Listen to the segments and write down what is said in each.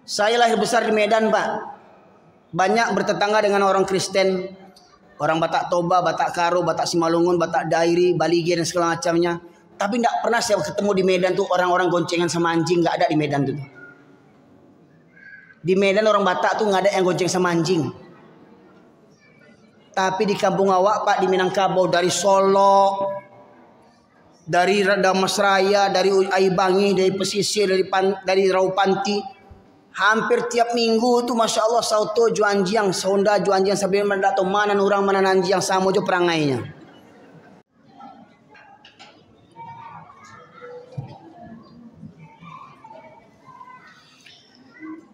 Saya lahir besar di Medan, Pak. Banyak bertetangga dengan orang Kristen, orang Batak Toba, Batak Karo, Batak Simalungun, Batak Dairi, Balige dan segala macamnya. Tapi tidak pernah saya ketemu di Medan tuh orang-orang goncengan sama anjing, nggak ada di Medan tuh. Di Medan orang Batak tuh nggak ada yang gonceng sama anjing. Tapi di kampung awak, Pak, di Minangkabau, dari Solo, dari Damasraya, dari Aibangi, dari pesisir, dari Raupanti, hampir tiap minggu tuh Masya Allah sauto juanjiang, sonda juanjiang sambil mendato mana orang mana nanjiang sama jo perangainya.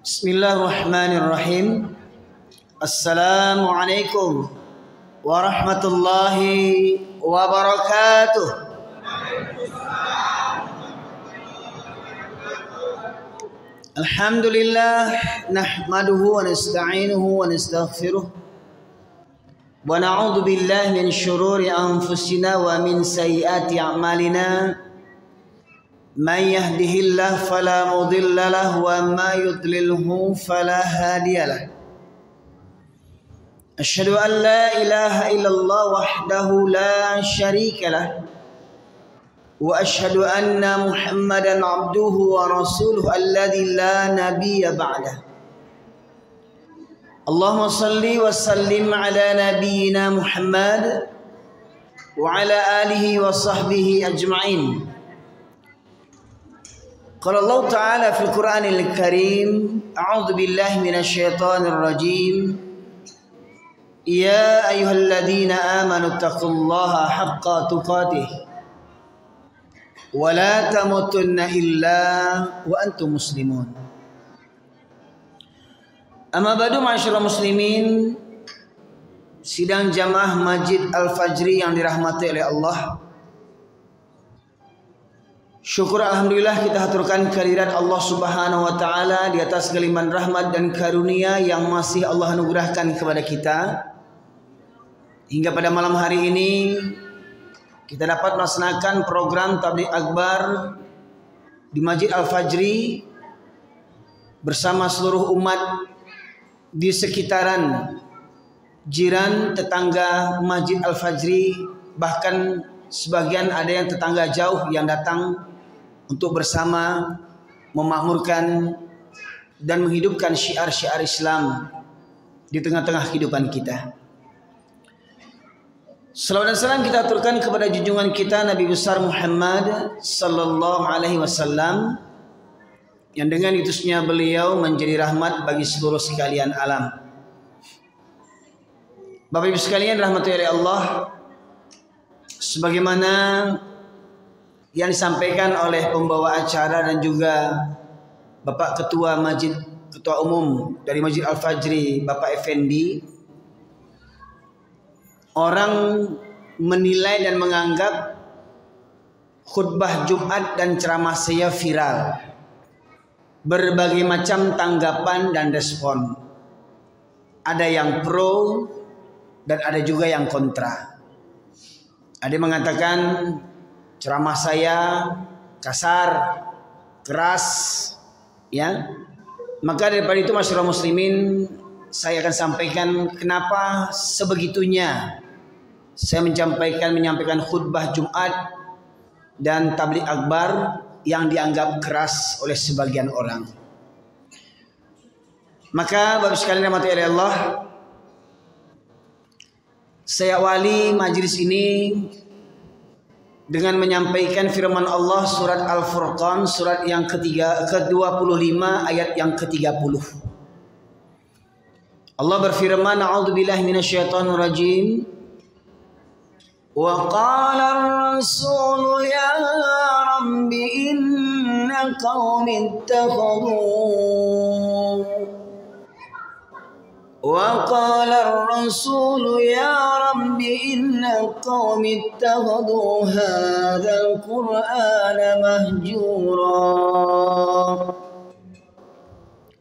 Bismillahirrahmanirrahim. Assalamualaikum warahmatullahi wabarakatuh. Alhamdulillah nahmaduhu wa nasta'inuhu wa nastaghfiruh wa na'udzu billahi min syururi anfusina wa min sayyiati a'malina man yahdihillahu fala mudilla lahu wa ma yudlilhu fala hadiyalah. Asyhadu an la ilaha illallah wahdahu la syarika lah wa asyhadu anna Muhammadan abduhu wa rasuluhu alladzi la nabiyya ba'dah. Allahumma salli wa sallim ala nabiyyina Muhammad wa ala alihi wa sahbihi ajma'in. Qala Allah ta'ala fil Qur'anil Karim, a'udzu billahi minasy syaithanir rajim. Ya ayyuhalladzina amanu taqullaha haqqa tuqatih wala tamutunna illa wa antum muslimun. Amma ba'du, ma'asyiral muslimin, sidang jamaah Masjid Al-Fajri yang dirahmati oleh Allah. Syukur alhamdulillah kita haturkan kehadirat Allah Subhanahu wa taala di atas geliman rahmat dan karunia yang masih Allah anugerahkan kepada kita. Hingga pada malam hari ini kita dapat melaksanakan program Tabligh Akbar di Masjid Al-Fajri bersama seluruh umat di sekitaran jiran tetangga Masjid Al-Fajri, bahkan sebagian ada yang tetangga jauh yang datang untuk bersama memakmurkan dan menghidupkan syiar-syiar Islam di tengah-tengah kehidupan kita. Salawat dan salam kita aturkan kepada junjungan kita Nabi besar Muhammad sallallahu alaihi wasallam yang dengan utusnya beliau menjadi rahmat bagi seluruh sekalian alam. Bapak Ibu sekalian rahmati oleh Allah, sebagaimana yang disampaikan oleh pembawa acara dan juga Bapak Ketua Masjid, Ketua Umum dari Masjid Al-Fajri, Bapak Effendi, orang menilai dan menganggap khutbah Jumat dan ceramah saya viral. Berbagai macam tanggapan dan respon. Ada yang pro dan ada juga yang kontra. Ada yang mengatakan ceramah saya kasar, keras, ya. Maka daripada itu masyarakat muslimin, saya akan sampaikan kenapa sebegitunya saya menyampaikan khutbah Jumat dan Tabligh Akbar yang dianggap keras oleh sebagian orang. Maka Bapak sekalian rahmati oleh Allah, saya awali majelis ini dengan menyampaikan firman Allah surat Al-Furqan, surat yang ke-25 ayat yang ke-30. Allah berfirman, a'udzubillahi minasyaitonir rajim. Wa qala ar-rasul ya rabbi inna qaumi ittakhadhu Wa qala ar-rasul ya rabbi inna qaumi ittakhadhu hadzal qur'ana mahjura.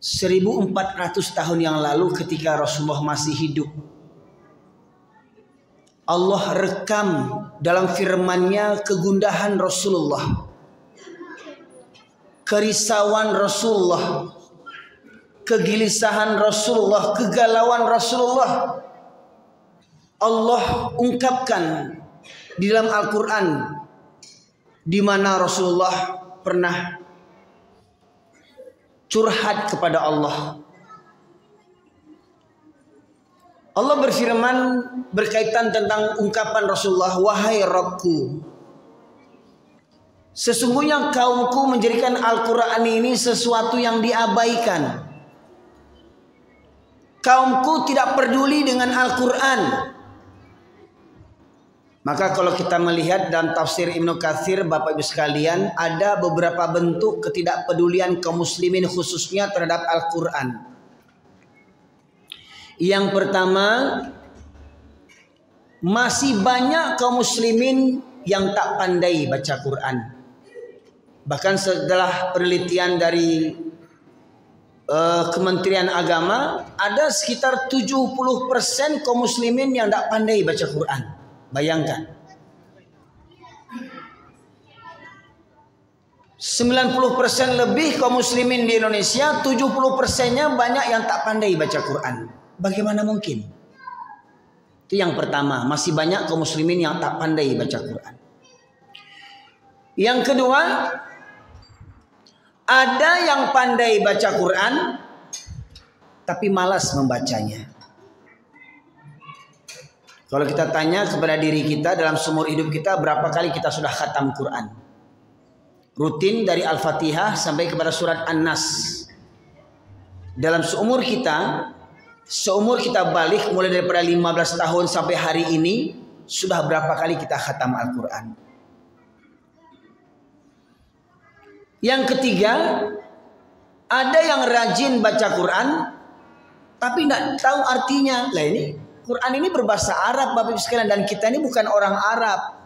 1400 tahun yang lalu ketika Rasulullah masih hidup, Allah rekam dalam firman-Nya kegundahan Rasulullah, kerisauan Rasulullah, kegelisahan Rasulullah, kegalauan Rasulullah Allah ungkapkan di dalam Al-Quran, di mana Rasulullah pernah curhat kepada Allah. Allah berfirman berkaitan tentang ungkapan Rasulullah, wahai Rabbku, sesungguhnya kaumku menjadikan Al-Quran ini sesuatu yang diabaikan. Kaumku tidak peduli dengan Al-Quran. Maka kalau kita melihat dalam tafsir Ibnu Katsir, Bapak Ibu sekalian, ada beberapa bentuk ketidakpedulian kaum muslimin khususnya terhadap Al-Quran. Yang pertama, masih banyak kaum muslimin yang tak pandai baca Quran. Bahkan setelah penelitian dari Kementerian Agama, ada sekitar 70% kaum muslimin yang tak pandai baca Quran. Bayangkan, 90% lebih kaum muslimin di Indonesia, 70%-nya banyak yang tak pandai baca Quran. Bagaimana mungkin? Itu yang pertama, masih banyak kaum muslimin yang tak pandai baca Quran. Yang kedua, ada yang pandai baca Quran tapi malas membacanya. Kalau kita tanya kepada diri kita dalam seumur hidup kita, berapa kali kita sudah khatam Quran? Rutin dari Al-Fatihah sampai kepada surat An-Nas. Dalam seumur kita balik mulai daripada 15 tahun sampai hari ini, sudah berapa kali kita khatam Al-Quran? Yang ketiga, ada yang rajin baca Quran tapi tidak tahu artinya. Lah, ini Quran ini berbahasa Arab, Bapak Ibu sekalian, dan kita ini bukan orang Arab.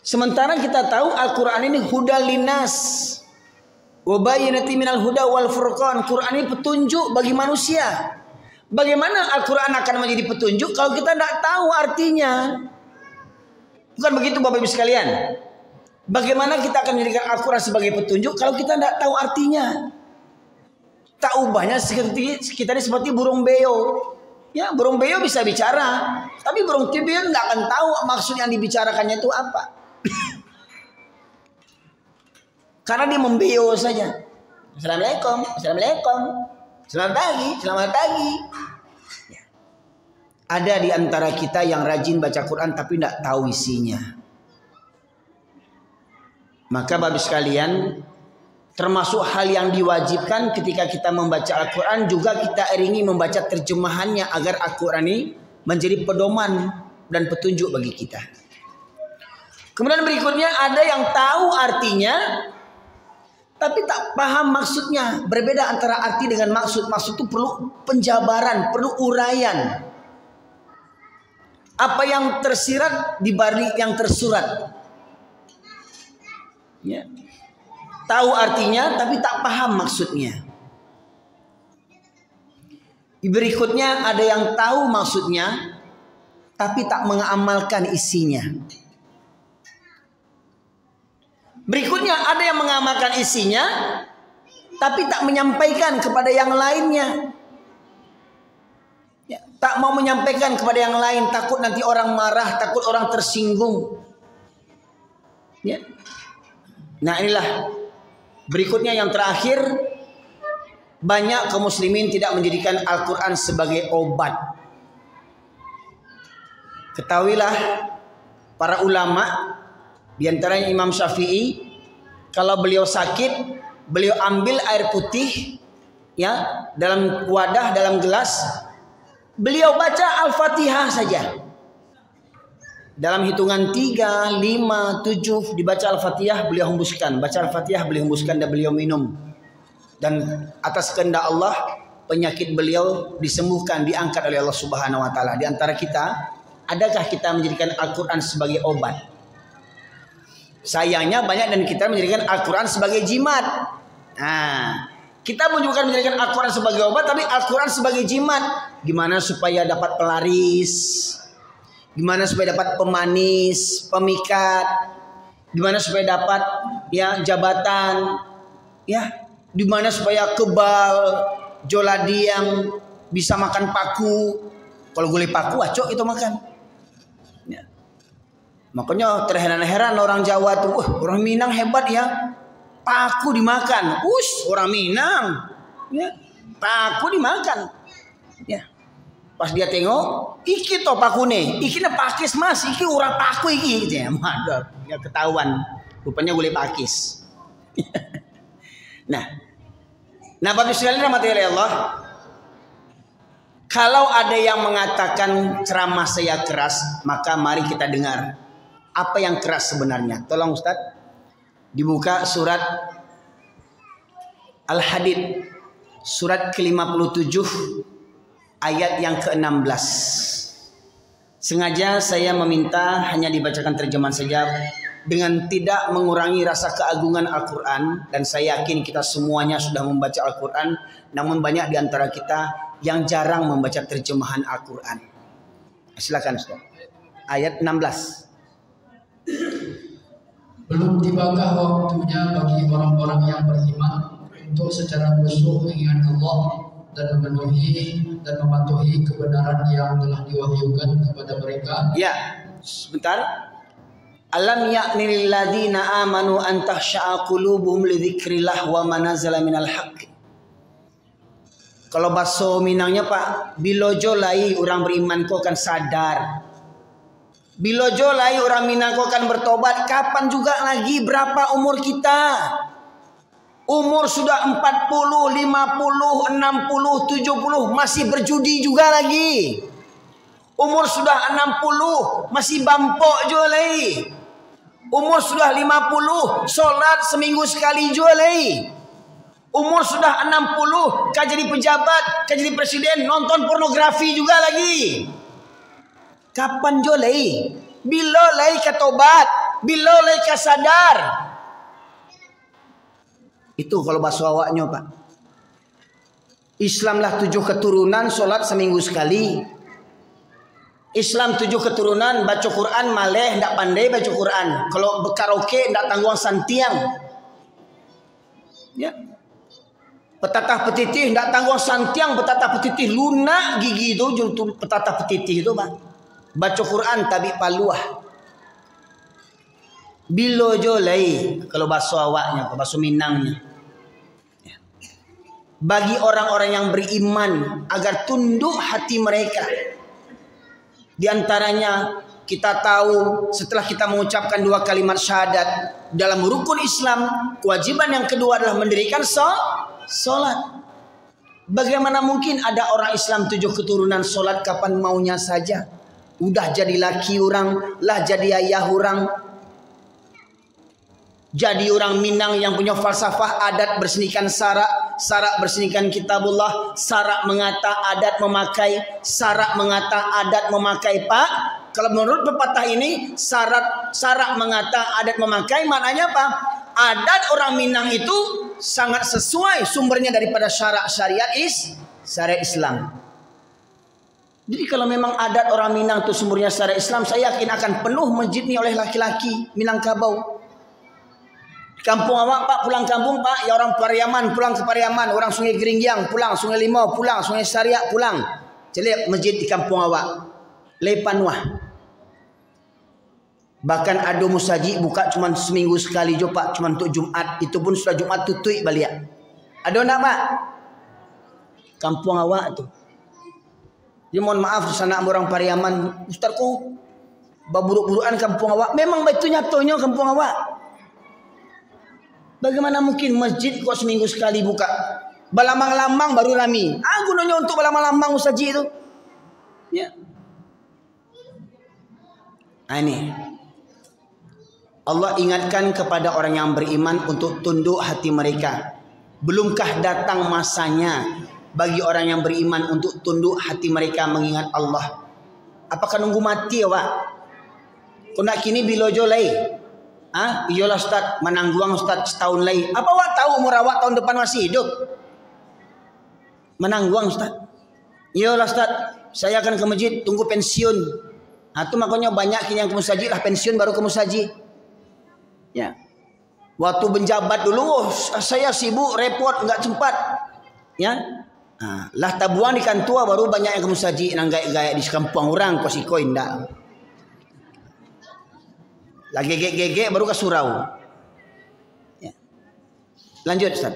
Sementara kita tahu Al-Quran ini hudal linnas wa bayyinatin minal huda wal furqan. Quran ini petunjuk bagi manusia. Bagaimana Al-Quran akan menjadi petunjuk kalau kita tidak tahu artinya? Bukan begitu, Bapak Ibu sekalian? Bagaimana kita akan menjadikan Al-Quran sebagai petunjuk kalau kita tidak tahu artinya? Tak ubahnya kita ini seperti burung beo. Ya, burung beo bisa bicara, tapi burung beo nggak akan tahu maksud yang dibicarakannya itu apa. Karena dia membeo saja. Assalamualaikum, assalamualaikum, selamat pagi, selamat pagi. Ya. Ada di antara kita yang rajin baca Quran tapi tidak tahu isinya. Maka Bapak sekalian, termasuk hal yang diwajibkan ketika kita membaca Al-Quran juga kita iringi membaca terjemahannya agar Al-Quran ini menjadi pedoman dan petunjuk bagi kita. Kemudian berikutnya ada yang tahu artinya tapi tak paham maksudnya. Berbeda antara arti dengan maksud. Maksud itu perlu penjabaran, perlu uraian. Apa yang tersirat dibalik yang tersurat. Ya. Tahu artinya tapi tak paham maksudnya. Berikutnya ada yang tahu maksudnya tapi tak mengamalkan isinya. Berikutnya ada yang mengamalkan isinya tapi tak menyampaikan kepada yang lainnya. Ya, tak mau menyampaikan kepada yang lain, takut nanti orang marah, takut orang tersinggung. Ya. Nah, inilah berikutnya yang terakhir, banyak kaum muslimin tidak menjadikan Al-Quran sebagai obat. Ketahuilah para ulama, di antaranya Imam Syafi'i, kalau beliau sakit, beliau ambil air putih ya dalam wadah, dalam gelas, beliau baca Al-Fatihah saja. Dalam hitungan 3, 5, 7 dibaca Al-Fatihah, beliau hembuskan. Baca Al-Fatihah, beliau hembuskan dan beliau minum. Dan atas kehendak Allah, penyakit beliau disembuhkan, diangkat oleh Allah Subhanahu wa taala. Di antara kita, adakah kita menjadikan Al-Quran sebagai obat? Sayangnya banyak dan kita menjadikan Al-Quran sebagai jimat. Nah, kita pun bukan menjadikan Al-Quran sebagai obat, tapi Al-Quran sebagai jimat. Gimana supaya dapat pelaris? Gimana supaya dapat pemanis, pemikat? Gimana supaya dapat ya jabatan? Ya, di mana supaya kebal, joladi yang bisa makan paku. Kalau gulai paku acok itu makan. Ya. Makanya terheran-heran orang Jawa tuh, orang Minang hebat ya. Paku dimakan. Orang Minang. Ya. Paku dimakan. Ya. Pas dia tengok, iki to pakune, iki na pakis mas, iki urang paku iki, gitu ya. Madah, ya ketahuan, rupanya gulai pakis. Nah, Bapak sekalian rahmati Allah, kalau ada yang mengatakan ceramah saya keras, maka mari kita dengar apa yang keras sebenarnya. Tolong Ustaz, dibuka surat Al-Hadid, surat ke-57. Ayat yang ke-16. Sengaja saya meminta hanya dibacakan terjemahan saja dengan tidak mengurangi rasa keagungan Al-Quran. Dan saya yakin kita semuanya sudah membaca Al-Quran. Namun banyak di antara kita yang jarang membaca terjemahan Al-Quran. Silakan Ustaz. Ayat 16. Belum tibakah waktunya bagi orang-orang yang beriman untuk secara khusyuk mengingat Allah dan memenuhi dan mematuhi kebenaran yang telah diwahyukan kepada mereka. Ya, sebentar. Alam ya'ni lil ladzina amanu an takhsha'a qulubuhum li dzikrillah wa ma nazala minal haqq. Kalau bahasa Minangnya Pak, bilojo lai orang beriman kau akan sadar. Bilojo lai orang Minang kau akan bertobat. Kapan juga lagi, berapa umur kita? Umur sudah 40, 50, 60, 70 masih berjudi juga lagi. Umur sudah 60 masih bampok juga lagi. Umur sudah 50 sholat seminggu sekali juga lagi. Umur sudah 60 kah jadi pejabat, kah jadi presiden, nonton pornografi juga lagi. Kapan juga lagi? Bila lagi ketobat, bila lagi kasadar. Itu kalau bahasa awaknya Pak. Islamlah 7 keturunan, sholat seminggu sekali. Islam 7 keturunan, baca Quran maleh, ndak pandai baca Quran. Kalau karaoke ndak tangguang santiang. Ya. Petatah petitih ndak tangguang santiang, petatah petitih lunak gigi itu, petatah petitih itu Pak. Baca Quran tabi paluah. Bilojo lai kalau bahasa awaknya, bahasa Minangnya. Bagi orang-orang yang beriman agar tunduk hati mereka. Di antaranya kita tahu setelah kita mengucapkan 2 kalimat syahadat dalam rukun Islam, kewajiban yang kedua adalah mendirikan sholat. Bagaimana mungkin ada orang Islam 7 keturunan sholat kapan maunya saja? Udah jadi laki orang, lah jadi ayah orang. Jadi orang Minang yang punya falsafah adat bersenikan sarak bersenikan kitabullah, sarak mengata adat memakai, sarak mengata adat memakai Pak. Kalau menurut pepatah ini sarak mengata adat memakai maknanya apa? Adat orang Minang itu sangat sesuai sumbernya daripada syarak syariat Islam. Jadi kalau memang adat orang Minang itu sumbernya syariat Islam, saya yakin akan penuh masjid ini oleh laki-laki Minangkabau. Kampung awak Pak, pulang kampung Pak, ya orang Pariaman pulang ke Pariaman, orang Sungai Geringyang pulang, Sungai Limau pulang, Sungai Syariak pulang. Celip masjid di kampung awak. Lepanwah. Bahkan ada musaji buka cuma seminggu sekali jo Pak, cuma untuk Jumat, itu pun sudah Jumat tutui balik. Ada nak Pak? Kampung awak tu. Jadi mohon maaf sana orang Pariaman, Ustazku baburuk-burukan kampung awak. Memang betul nyatonya kampung awak. Bagaimana mungkin masjid kok seminggu sekali buka? Balamang-lamang baru rami. Gunanya untuk balamang-lamang musaji itu. Ya. Ini. Allah ingatkan kepada orang yang beriman untuk tunduk hati mereka. Belumkah datang masanya bagi orang yang beriman untuk tunduk hati mereka mengingat Allah? Apakah nunggu mati ya Pak? Kau nak kini bilojo lagi? Iyalah Ustaz, menangguang Ustaz setahun lagi. Apa awak tahu umur awak tahun depan masih hidup? Menangguang Ustaz. Iyalah Ustaz, saya akan ke masjid tunggu pensiun. Itu makanya banyak yang ke musaji lah pensiun baru ke musaji. Ya. Waktu menjabat dulu, saya sibuk, repot, nggak sempat. Ya, lah tabuan di kantua baru banyak yang kamu saji nang gaya di sekampung orang kos iko indah. Lagi gege baru ke surau. Ya. Lanjut Ustaz.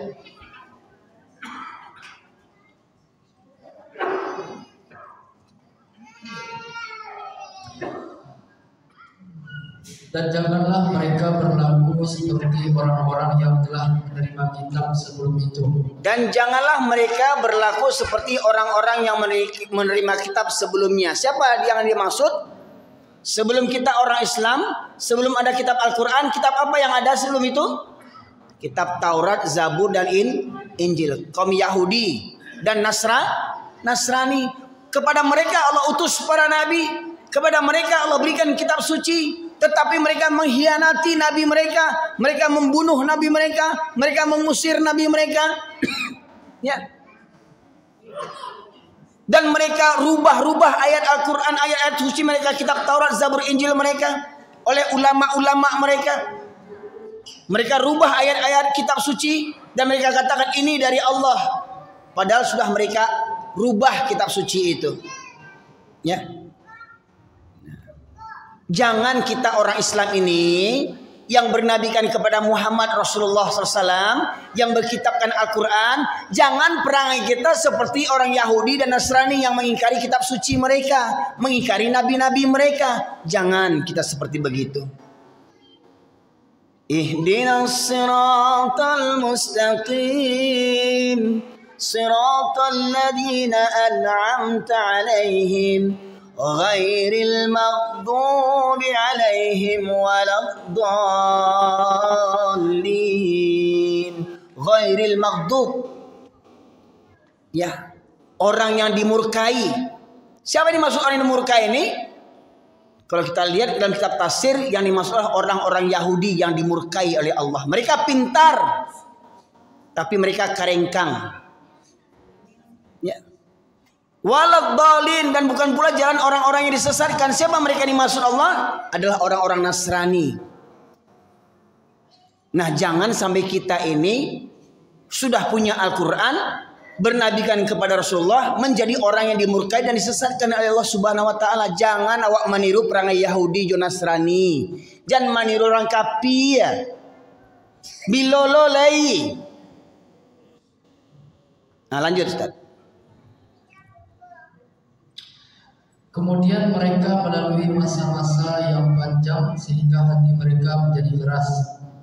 Dan janganlah mereka berlaku seperti orang-orang yang telah menerima kitab sebelum itu. Dan janganlah mereka berlaku seperti orang-orang yang menerima kitab sebelumnya. Siapa yang dimaksud? Sebelum kita orang Islam, sebelum ada kitab Al-Quran, kitab apa yang ada sebelum itu? Kitab Taurat, Zabur, dan Injil. Kaum Yahudi dan Nasrani. Kepada mereka Allah utus para nabi. Kepada mereka Allah berikan kitab suci. Tetapi mereka mengkhianati nabi mereka, mereka membunuh nabi mereka, mereka mengusir nabi mereka. Ya. Dan mereka rubah-rubah ayat Al-Quran, ayat-ayat suci mereka, kitab Taurat, Zabur, Injil mereka oleh ulama-ulama mereka. Mereka rubah ayat-ayat kitab suci dan mereka katakan ini dari Allah. Padahal sudah mereka rubah kitab suci itu. Ya. Jangan kita orang Islam ini yang bernabikan kepada Muhammad Rasulullah SAW, yang berkitabkan Al-Quran, jangan perangai kita seperti orang Yahudi dan Nasrani yang mengingkari kitab suci mereka, mengingkari nabi-nabi mereka. Jangan kita seperti begitu. Ihdinas siratal mustaqim, siratal ladzina an'amta alaihim, ghairil maghdubi alaihim waladdallin. Ghairil maghdub, ya, orang yang dimurkai. Siapa yang dimaksud orang yang dimurkai ini? Kalau kita lihat dalam kitab tafsir, yang dimaksud adalah orang-orang Yahudi yang dimurkai oleh Allah. Mereka pintar, tapi mereka karengkang. Ya. Waladdallin, dan bukan pula jalan orang-orang yang disesatkan. Siapa mereka dimaksud Allah? Adalah orang-orang Nasrani. Nah, jangan sampai kita ini sudah punya Al-Quran, bernabikan kepada Rasulullah, menjadi orang yang dimurkai dan disesatkan oleh Allah Subhanahu wa taala. Jangan awak meniru perangai Yahudi dan Nasrani. Jangan meniru orang kafir. Bilololai. Nah, lanjut Ustaz. Kemudian mereka melalui masa-masa yang panjang sehingga hati mereka menjadi keras,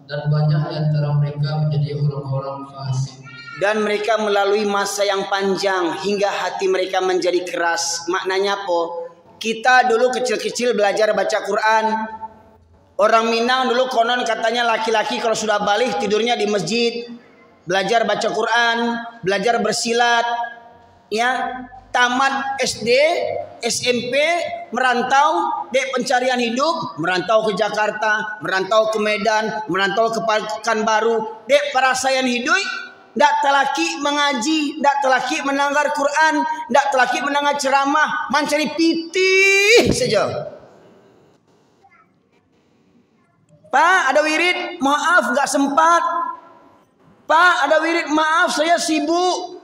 dan banyak di antara mereka menjadi orang-orang fasik. Dan mereka melalui masa yang panjang hingga hati mereka menjadi keras. Maknanya apa? Kita dulu kecil-kecil belajar baca Quran. Orang Minang dulu konon katanya laki-laki kalau sudah balik tidurnya di masjid, belajar baca Quran, belajar bersilat, ya. Tamat SD, SMP, merantau, dek pencarian hidup, merantau ke Jakarta, merantau ke Medan, merantau ke Pekanbaru, dek perasaan hidup, ndak telaki mengaji, ndak telaki menanggar Quran, ndak telaki menanggar ceramah, mencari pitih saja. Pak, ada wirid, maaf nggak sempat. Pak, ada wirid, maaf saya sibuk.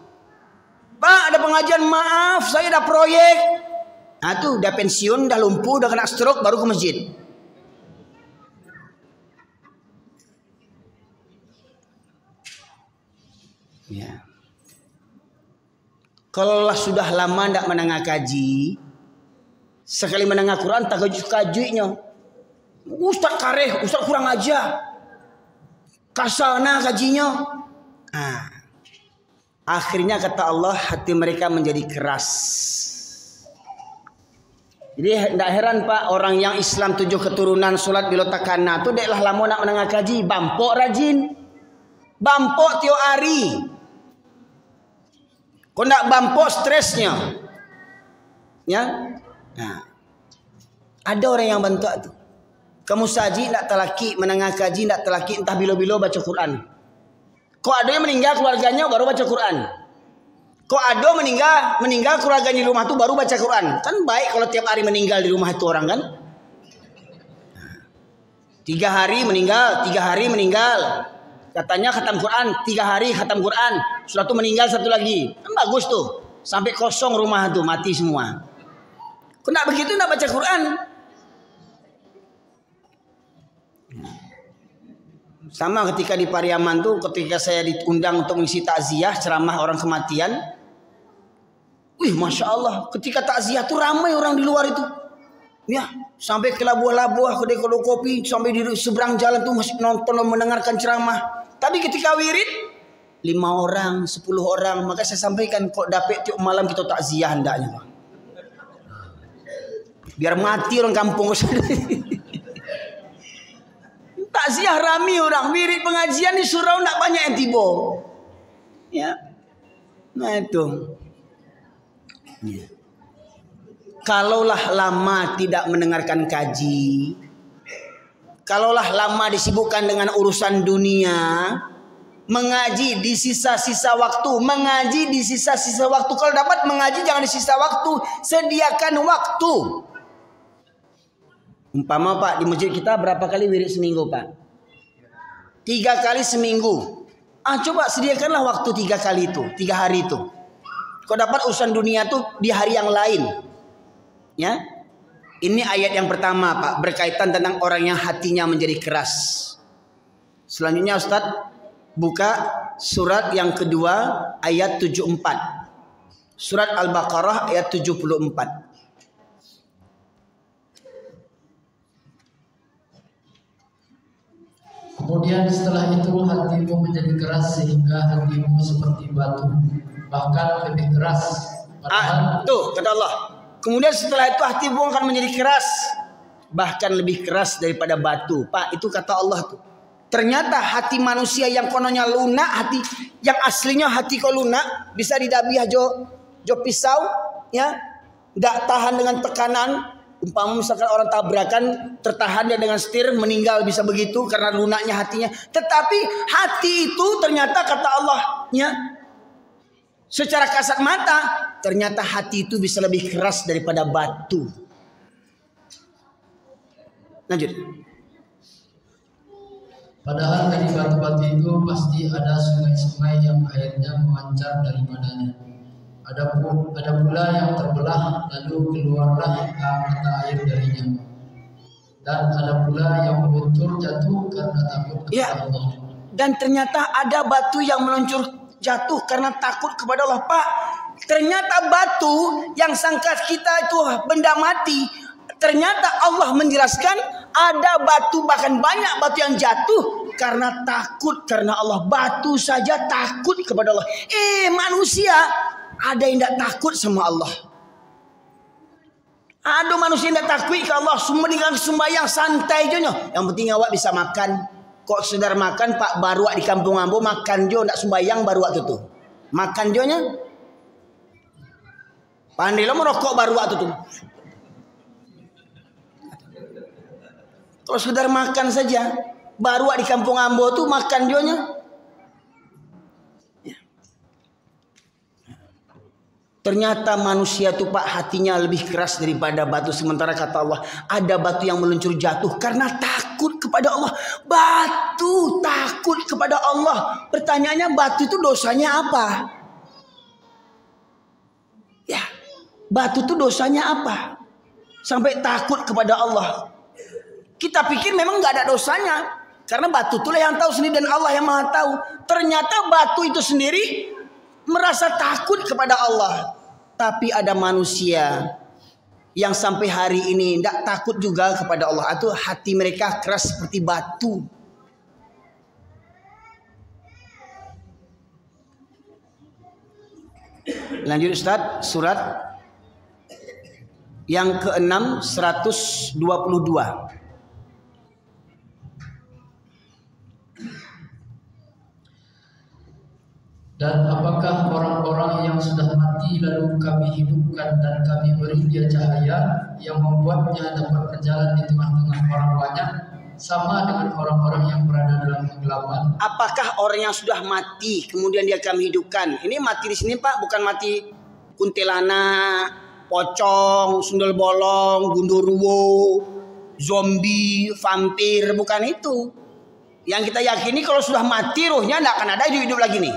Pak, ada pengajian, maaf saya ada proyek. Nah tuh udah pensiun, udah lumpuh, udah kena stroke, baru ke masjid. Ya. Kalau sudah lama tidak menengah kaji, sekali menengah Quran tak kajunya. Ustaz kareh, Ustaz kurang aja. Kasana kajinya. Nah. Akhirnya kata Allah, hati mereka menjadi keras. Jadi tidak heran Pak, orang yang Islam 7 keturunan sholat bilo takana itu deklah lama nak menengah kaji, bampok rajin, bampok tiap hari. Kau nak bampok stresnya, ya? Nah, ada orang yang bantu itu. Kamu saji tidak telaki menengah kaji, tidak telaki entah bilo-bilo baca Quran. Kok ada yang meninggal keluarganya baru baca Quran. Kok ada meninggal keluarganya di rumah itu baru baca Quran. Kan baik kalau tiap hari meninggal di rumah itu orang kan. 3 hari meninggal, 3 hari meninggal. Katanya khatam Quran, 3 hari khatam Quran. Sudah tuh meninggal satu lagi. Kan bagus tuh. Sampai kosong rumah tuh, mati semua. Kena begitu enggak baca Quran? Sama ketika di Pariaman tuh, ketika saya diundang untuk mengisi takziah ceramah orang kematian. Wih, Masya Allah, ketika takziah tuh ramai orang di luar itu. Ya, sampai ke labuah-labuah, kedai kopi, sampai di seberang jalan tuh masih nonton dan mendengarkan ceramah. Tapi ketika wirid 5 orang, 10 orang, maka saya sampaikan kok dapet tiap malam kita takziah hendaknya, Pak. Biar mati orang kampung. Takziah rame orang, wirid pengajian di surau enggak banyak yang tiba. Ya. Nah itu. Ya. Kalaulah lama tidak mendengarkan kaji, kalaulah lama disibukkan dengan urusan dunia, mengaji di sisa-sisa waktu, mengaji di sisa-sisa waktu. Kalau dapat mengaji jangan di sisa waktu, sediakan waktu. Umpama Pak, di masjid kita berapa kali wirid seminggu Pak? 3 kali seminggu. Coba sediakanlah waktu 3 kali itu, 3 hari itu. Kau dapat urusan dunia tuh di hari yang lain. Ya, ini ayat yang pertama Pak, berkaitan tentang orang yang hatinya menjadi keras. Selanjutnya Ustadz buka surat yang kedua ayat 74. Surat Al-Baqarah ayat 74. Kemudian setelah itu hatimu menjadi keras sehingga hatimu seperti batu, bahkan lebih keras. Tuh kata Allah. Kemudian setelah itu hatimu akan menjadi keras, bahkan lebih keras daripada batu. Pak, itu kata Allah tuh. Ternyata hati manusia yang kononnya lunak, hati yang aslinya hati kau lunak, bisa didabiah jo pisau, ya, tidak tahan dengan tekanan. Umpama misalkan orang tabrakan, tertahan dia dengan setir, meninggal bisa begitu karena lunaknya hatinya. Tetapi hati itu ternyata kata Allah, ya, secara kasat mata, ternyata hati itu bisa lebih keras daripada batu. Lanjut. Padahal dari batu-batu itu pasti ada sungai-sungai yang airnya memancar daripadanya. Ada pula yang terbelah lalu keluarlah mata air darinya. Dan ada pula yang meluncur jatuh karena takut kepada Allah. Dan ternyata ada batu yang meluncur jatuh karena takut kepada Allah. Pak, ternyata batu yang sangka kita itu benda mati, ternyata Allah menjelaskan ada batu, bahkan banyak batu yang jatuh karena takut karena Allah. Batu saja takut kepada Allah. Manusia ada yang tidak takut sama Allah. Ada manusia yang tidak takut ke Allah. Semua dengan sembahyang santai aja. Yang penting awak bisa makan. Kok sedar makan Pak baru di kampung ambo makan jo ndak sembahyang baru waktu tu. Makan jo nya. Pandai lo merokok baru waktu tu. Kalau sedar makan saja baru di kampung ambo tu makan jo nya. Ternyata manusia tu Pak hatinya lebih keras daripada batu. Sementara kata Allah ada batu yang meluncur jatuh karena takut kepada Allah. Batu takut kepada Allah. Pertanyaannya batu itu dosanya apa? Ya, batu itu dosanya apa? Sampai takut kepada Allah. Kita pikir memang nggak ada dosanya. Karena batu itulah yang tahu sendiri dan Allah yang maha tahu. Ternyata batu itu sendiri merasa takut kepada Allah. Tapi ada manusia yang sampai hari ini tidak takut juga kepada Allah. Itu hati mereka keras seperti batu. Lanjut Ustaz, surat yang ke-6 122. Dan apakah orang-orang yang sudah mati lalu kami hidupkan dan kami beri dia cahaya yang membuatnya dapat berjalan di tengah-tengah orang banyak, sama dengan orang-orang yang berada dalam kegelapan? Apakah orang yang sudah mati kemudian dia kami hidupkan? Ini mati di sini Pak, bukan mati kuntilanak, pocong, sundel bolong, gundurwo, zombie, vampir, bukan itu. Yang kita yakini kalau sudah mati ruhnya tidak akan ada hidup lagi nih.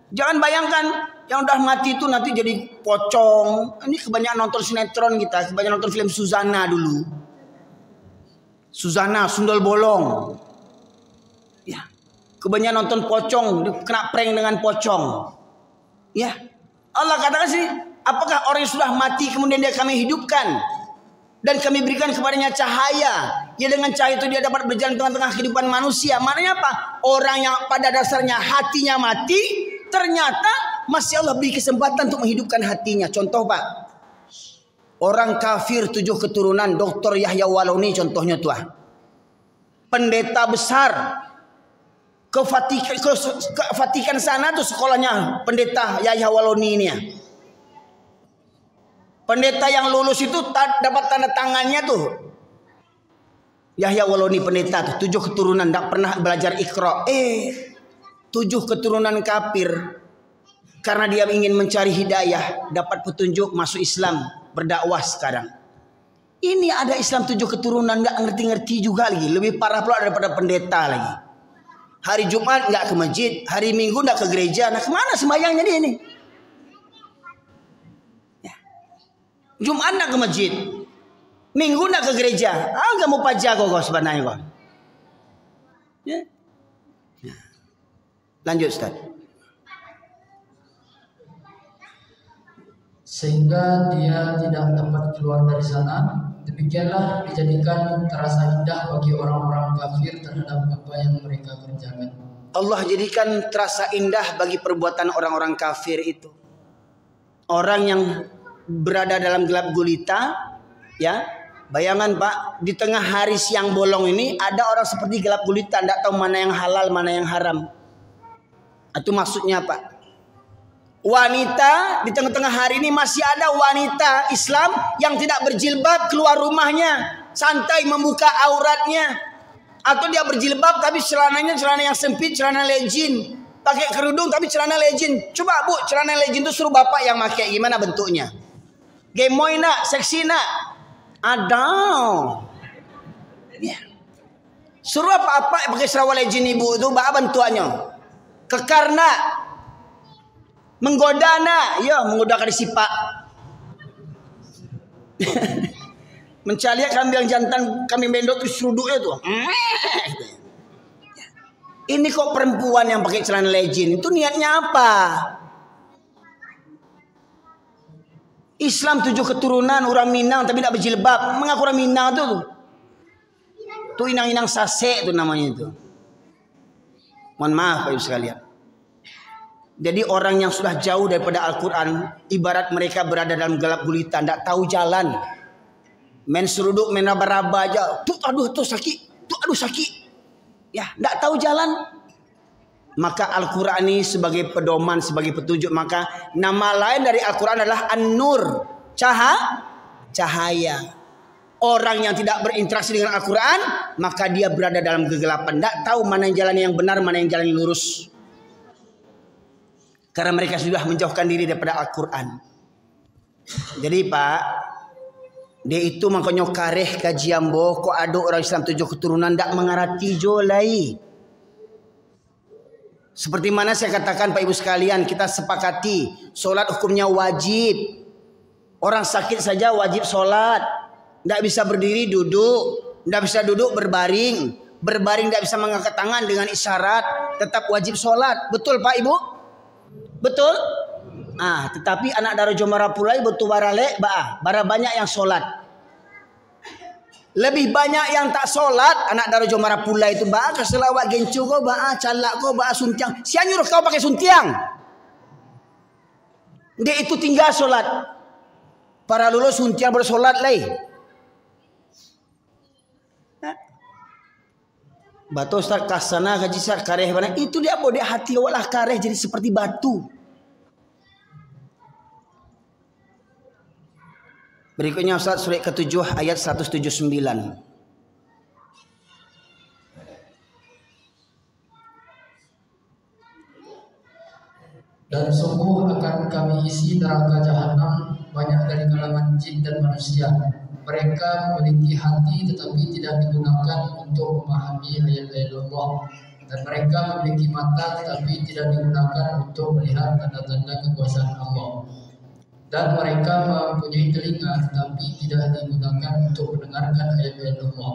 Jangan bayangkan yang udah mati itu nanti jadi pocong. Ini kebanyakan nonton sinetron kita, kebanyakan nonton film Suzana dulu. Suzana, Sundel Bolong. Ya. Kebanyakan nonton pocong, kena prank dengan pocong. Ya. Allah katakan sih, apakah orang yang sudah mati kemudian dia kami hidupkan dan kami berikan kepadanya cahaya? Ya dengan cahaya itu dia dapat berjalan tengah-tengah kehidupan manusia. Maknanya apa? Orang yang pada dasarnya hatinya mati, ternyata masih Allah beri kesempatan untuk menghidupkan hatinya. Contoh Pak, orang kafir 7 keturunan, Dr. Yahya Waloni contohnya tuh. Pendeta besar ke Vatikan sana tuh sekolahnya pendeta Yahya Waloni ini ya. Pendeta yang lulus itu dapat tanda tangannya tuh. Yahya Waloni pendeta tuh 7 keturunan, tidak pernah belajar Iqra. 7 keturunan kafir. Karena dia ingin mencari hidayah, dapat petunjuk masuk Islam, berdakwah sekarang. Ini ada Islam 7 keturunan nggak ngerti-ngerti juga lagi, lebih parah pula daripada pendeta lagi. Hari Jumat nggak ke masjid, hari Minggu nggak ke gereja. Nah kemana sembahyangnya dia ini? Ya. Jumat nggak ke masjid, Minggu nggak ke gereja. Nggak mau pajak kok sebenarnya kok. Ya. Lanjut Ustaz. Sehingga dia tidak dapat keluar dari sana. Demikianlah dijadikan terasa indah bagi orang-orang kafir terhadap apa yang mereka kerjakan. Allah jadikan terasa indah bagi perbuatan orang-orang kafir itu. Orang yang berada dalam gelap gulita, ya. Bayangan Pak, di tengah hari siang bolong ini ada orang seperti gelap gulita, tidak tahu mana yang halal, mana yang haram. Itu maksudnya Pak. Wanita di tengah-tengah hari ini masih ada wanita Islam yang tidak berjilbab keluar rumahnya, santai membuka auratnya. Atau dia berjilbab tapi celananya celana yang sempit, celana legin. Pakai kerudung tapi celana legin. Coba Bu, celana legin itu suruh bapak yang pakai, gimana bentuknya? Gemoy nak, seksi nak. Ada. Ya. Suruh apa-apa pakai serawal legin ibu itu, apa bentuknya? Kekar nak. Menggoda nak, ya menggoda kali sipak. Mencari kambing jantan, kambing bendok itu seruduknya tuh. Ini kok perempuan yang pakai celana legin, itu niatnya apa? Islam 7 keturunan, orang Minang tapi tidak berjilbab. Mengaku orang Minang tuh. Tuh inang-inang sase itu namanya itu. Mohon maaf Bapak Ibu sekalian. Jadi orang yang sudah jauh daripada Al-Quran, ibarat mereka berada dalam gelap gulita, tidak tahu jalan. Main seruduk, main raba-raba aja. Tuh aduh tuh sakit, tuh aduh sakit. Ya, tidak tahu jalan. Maka Al-Quran ini sebagai pedoman, sebagai petunjuk. Maka nama lain dari Al-Quran adalah An-Nur, cahaya. Orang yang tidak berinteraksi dengan Al-Quran, maka dia berada dalam kegelapan. Tidak tahu mana yang jalan yang benar, mana yang jalan yang lurus. Karena mereka sudah menjauhkan diri daripada Al-Quran. Jadi Pak, dia itu makanya kareh kajian boh, kok ada orang Islam 7 keturunan tidak mengarati jolai. Seperti mana saya katakan Pak Ibu sekalian, kita sepakati solat hukumnya wajib. Orang sakit saja wajib solat. Tidak bisa berdiri duduk, tidak bisa duduk berbaring. Berbaring tidak bisa mengangkat tangan dengan isyarat, tetap wajib solat. Betul Pak Ibu? Betul? Tetapi anak daro Jomara Pulai betul barale bara banyak yang solat. Lebih banyak yang tak solat anak daro Jomara Pulai itu keselawat gencu kau calak kau suntiang. Siapa nyuruh kau pakai suntiang? Dia itu tinggal solat. Para lulus suntiang bersolat lagi. Batu Ustaz kasana kaji sar kareh mana itu dia boleh hati walah kareh jadi seperti batu. Berikutnya Ustaz surat ke-7 ayat 179. Dan sungguh akan kami isi neraka jahanam banyak dari kalangan jin dan manusia. Mereka memiliki hati tetapi tidak digunakan untuk memahami ayat-ayat Allah. Dan mereka memiliki mata tetapi tidak digunakan untuk melihat tanda-tanda kekuasaan Allah. Dan mereka mempunyai telinga tetapi tidak digunakan untuk mendengarkan ayat-ayat Allah.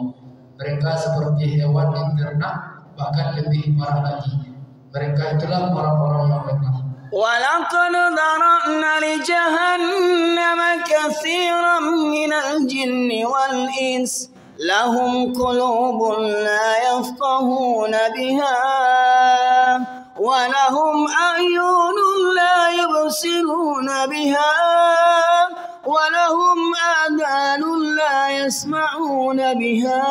Mereka seperti hewan yang ternak, bahkan lebih parah lagi. Mereka itulah orang-orang yang lemah. وَلَقَدْ ذَرَأْنَا لِجَهَنَّمَ كَثِيرًا مِنَ الْجِنِّ وَالْإِنسِ لَهُمْ قُلُوبٌ لَا يَفْقَهُونَ بِهَا وَلَهُمْ أَعْيُنٌ لَا يُبْصِرُونَ بِهَا وَلَهُمْ آذَانٌ لَا يَسْمَعُونَ بِهَا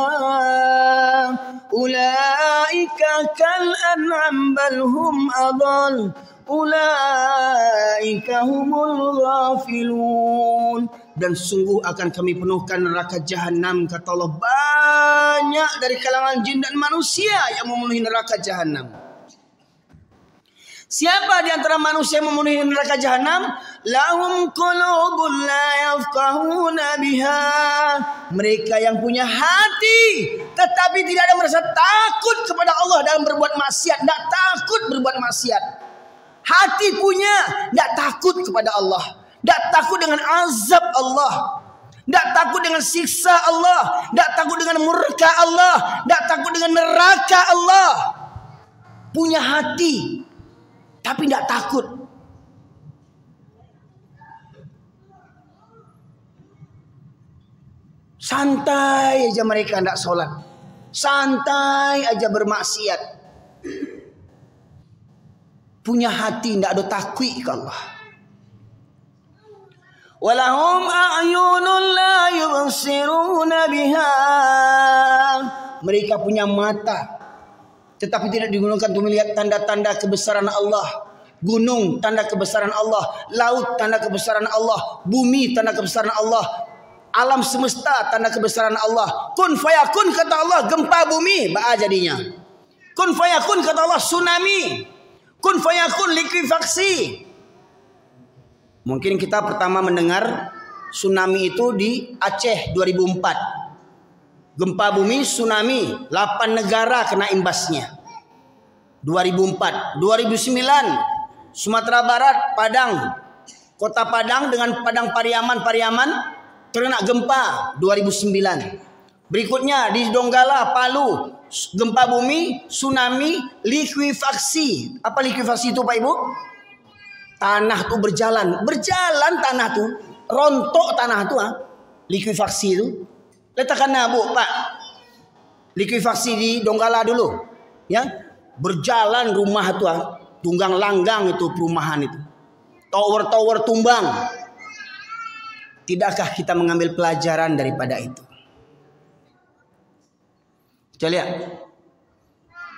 أُولَئِكَ كَالْأَنْعَامِ بَلْ هُمْ أَضَلُّ Ulaika humul ghafilun. Dan sungguh akan kami penuhkan neraka jahanam, kata Allah, banyak dari kalangan jin dan manusia yang memenuhi neraka jahanam. Siapa di antara manusia yang memenuhi neraka jahanam? Lahum qulubun la yafqahuna biha. Mereka yang punya hati tetapi tidak ada merasa takut kepada Allah dalam berbuat maksiat, tidak takut berbuat maksiat. Hati punya, tidak takut kepada Allah, tidak takut dengan azab Allah, tidak takut dengan siksa Allah, tidak takut dengan murka Allah, tidak takut dengan neraka Allah. Punya hati tapi tidak takut. Santai aja mereka tidak sholat, santai aja bermaksiat. Punya hati, tidak ada takwi ke Allah. Walahum a'yunun la yubsiruna biha. Mereka punya mata tetapi tidak digunakan untuk melihat tanda-tanda kebesaran Allah. Gunung tanda kebesaran Allah, laut tanda kebesaran Allah, bumi tanda kebesaran Allah, alam semesta tanda kebesaran Allah. Kun fayakun kata Allah, gempa bumi ba'a jadinya. Kun fayakun kata Allah, tsunami. Kun fayakun likuifaksi. Mungkin kita pertama mendengar tsunami itu di Aceh 2004. Gempa bumi, tsunami, 8 negara kena imbasnya. 2004, 2009 Sumatera Barat, Padang, Kota Padang dengan Padang Pariaman terkena gempa 2009. Berikutnya di Donggala, Palu, gempa bumi, tsunami, likuifaksi. Apa likuifaksi itu Pak Ibu? Tanah tuh berjalan tanah tuh, rontok tanah tuh, likuifaksi itu. Letakkan Bu Pak, likuifaksi di Donggala dulu, ya. Berjalan rumah tuh, tunggang langgang itu perumahan itu, tower tumbang. Tidakkah kita mengambil pelajaran daripada itu? Coba lihat,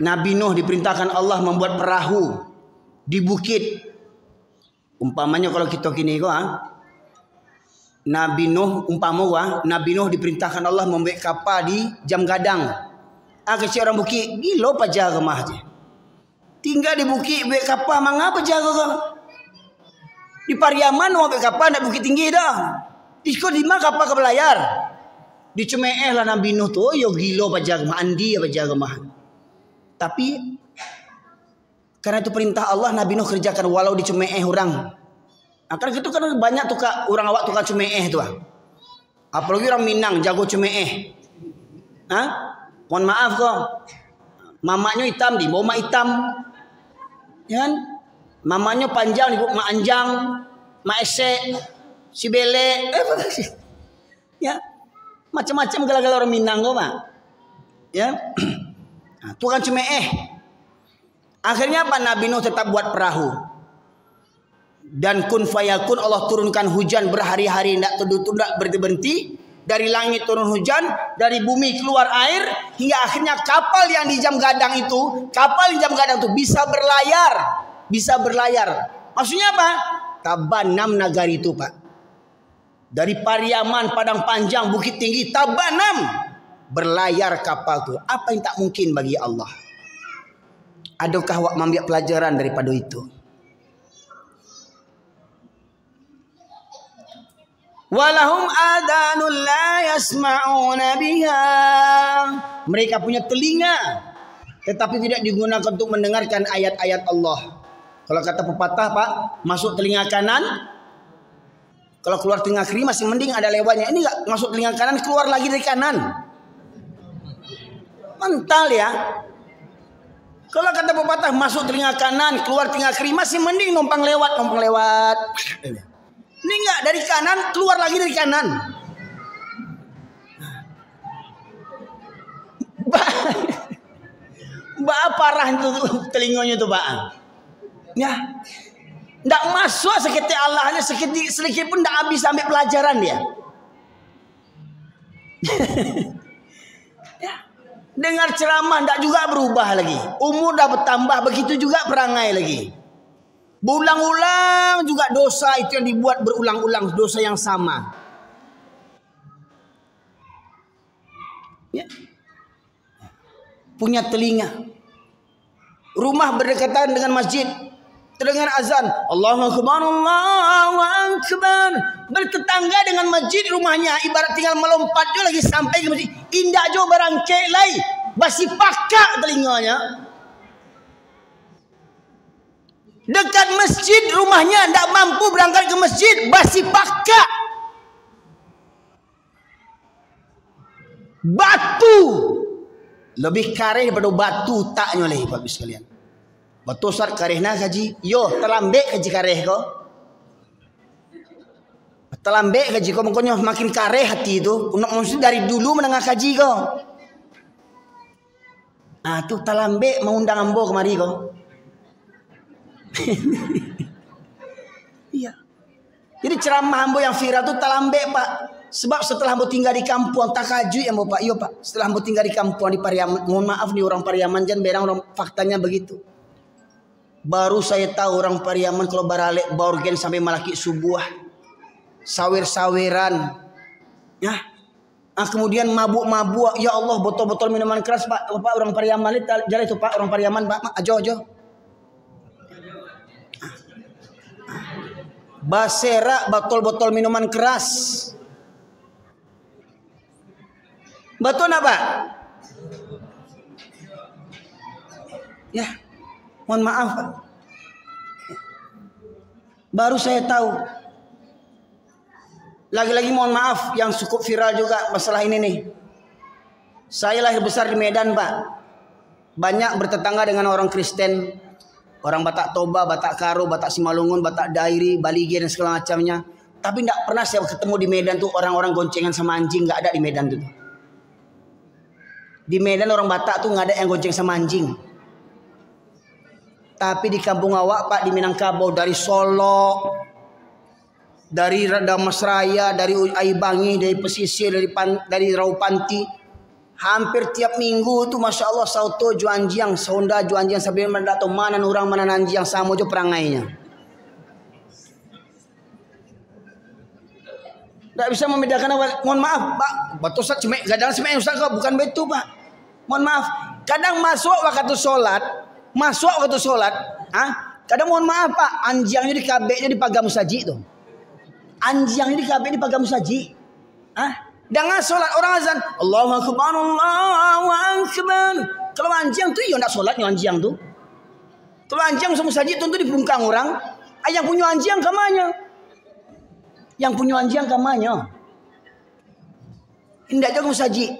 Nabi Nuh diperintahkan Allah membuat perahu di bukit. Umpamanya kalau kita kini Nabi Nuh diperintahkan Allah membuat kapal di Jam Gadang. Kecil orang bukit, gila apa jaga mah aja. Tinggal di bukit buat kapal, mengapa jaga kau? Di Pariaman mau buat kapal nak bukit tinggi dah. Di mana kapal ke belayar? Dicemeeh lah Nabi Nuh tu, yo gilo apa jaga mah, andi apa jaga mah. Tapi karena itu perintah Allah, Nabi Nuh kerjakan walau dicemeeh orang. Karena itu kan banyak tuh kak orang awak tukang cemeeh tuh. Apalagi orang Minang jago cemeeh. Mohon maaf kok. Mamanya hitam di bawah mak hitam. Ya kan? Mamanya panjang di bawah mak anjang, mak esek, si bele. Ya. Macam-macam gala-gala orang Minang kok, Pak. Ya. Tukang cemeeh. Akhirnya apa? Nabi Nuh tetap buat perahu. Dan kun fayakun, Allah turunkan hujan berhari-hari, tidak berhenti. Dari langit turun hujan, dari bumi keluar air, hingga akhirnya kapal yang di Jam Gadang itu bisa berlayar. Maksudnya apa? Tabanam Nagari itu, Pak. Dari Pariaman, Padang Panjang, Bukit Tinggi, Tabanam berlayar kapal itu. Apa yang tak mungkin bagi Allah? Adakah awak mengambil pelajaran daripada itu? Walahum adanul la yasma'una biha. Mereka punya telinga tetapi tidak digunakan untuk mendengarkan ayat-ayat Allah. Kalau kata pepatah, Pak, masuk telinga kanan, kalau keluar telinga kiri masih mending ada lewatnya. Ini enggak masuk telinga kanan, keluar lagi dari kanan. Mental ya. Kalau kata pepatah masuk telinga kanan, keluar telinga kiri masih mending numpang lewat. Ini enggak, dari kanan keluar lagi dari kanan. Mbak parah itu telinganya tuh, Pak. Ya. Enggak masuk seketik Allahnya sedikit pun enggak habis sampai pelajaran dia. Ya. Dengar ceramah enggak juga berubah lagi. Umur dah bertambah, begitu juga perangai lagi. Berulang-ulang juga dosa itu yang dibuat berulang-ulang, dosa yang sama. Ya. Punya telinga. Rumah berdekatan dengan masjid. Terdengar azan, Allahu Akbar, Allahu Akbar. Bertetangga dengan masjid rumahnya, ibarat tinggal melompat je lagi sampai ke masjid. Indah jo barangkek lai, basi pakak telinganya. Dekat masjid rumahnya, tidak mampu berangkat ke masjid, basi pakak. Batu lebih kareh daripada batu taknya leh, Bapak sekalian. Batu sar karehna kaji, yo terlambek kaji kareh ko. Terlambek kaji ko, makanya makin kareh hati itu. Maksud dari dulu menengah kaji ko. Ah tuh terlambek mau undang ambo kemari ko. Iya. Jadi ceramah ambo yang viral tuh terlambek, Pak. Sebab setelah ambo tinggal di kampung takaju ya Pak. Iya Pak. Setelah ambo tinggal di kampung di Pariaman, mohon maaf nih orang Pariaman jangan berang orang faktanya begitu. Baru saya tahu orang Pariaman kalau baralek baurgen sampai malaki subuh. Sawer-saweran. Ya. Kemudian mabuk-mabuk. Ya Allah, botol-botol minuman keras Pak. Pak orang Pariaman jalan itu Pak, orang Pariaman Pak. Ajo. Basera botol-botol minuman keras. Betul apa? Ya. Mohon maaf Pak. Baru saya tahu. Lagi-lagi mohon maaf yang cukup viral juga masalah ini nih. Saya lahir besar di Medan Pak. Banyak bertetangga dengan orang Kristen. Orang Batak Toba, Batak Karo, Batak Simalungun, Batak Dairi, Balige dan segala macamnya. Tapi tidak pernah saya ketemu di Medan tuh orang-orang goncengan sama anjing. Nggak ada di Medan tuh. Di Medan orang Batak tuh nggak ada yang gonceng sama anjing. Tapi di kampung awak Pak, di Minangkabau, dari Solo, dari Damasraya, dari Aibangi, dari pesisir, dari Raupanti, hampir tiap minggu tuh Masya Allah sauto juanjiang, sonda juanjiang sambil mendato mana orang mana nanjiang sama jo perangainya. Tidak bisa membedakan awal. Mohon maaf Pak, batosak cemek, kadang cemek Ustaz kok bukan betu Pak. Mohon maaf, kadang masuk waktu sholat, kadang mohon maaf Pak, anjingnya di kabeknya dipagam saji tuh. Anjingnya di kabek dipagam saji. Dengan sholat orang azan, Allahu Akbar, Allahu Akbar. Kalau anjing tuh ya enggak sholatnya anjing tuh. Kalau anjing sama saji tuh di pungkang orang, yang punya anjing kamanya. Yang punya anjing kamanya. Tidak jago saji.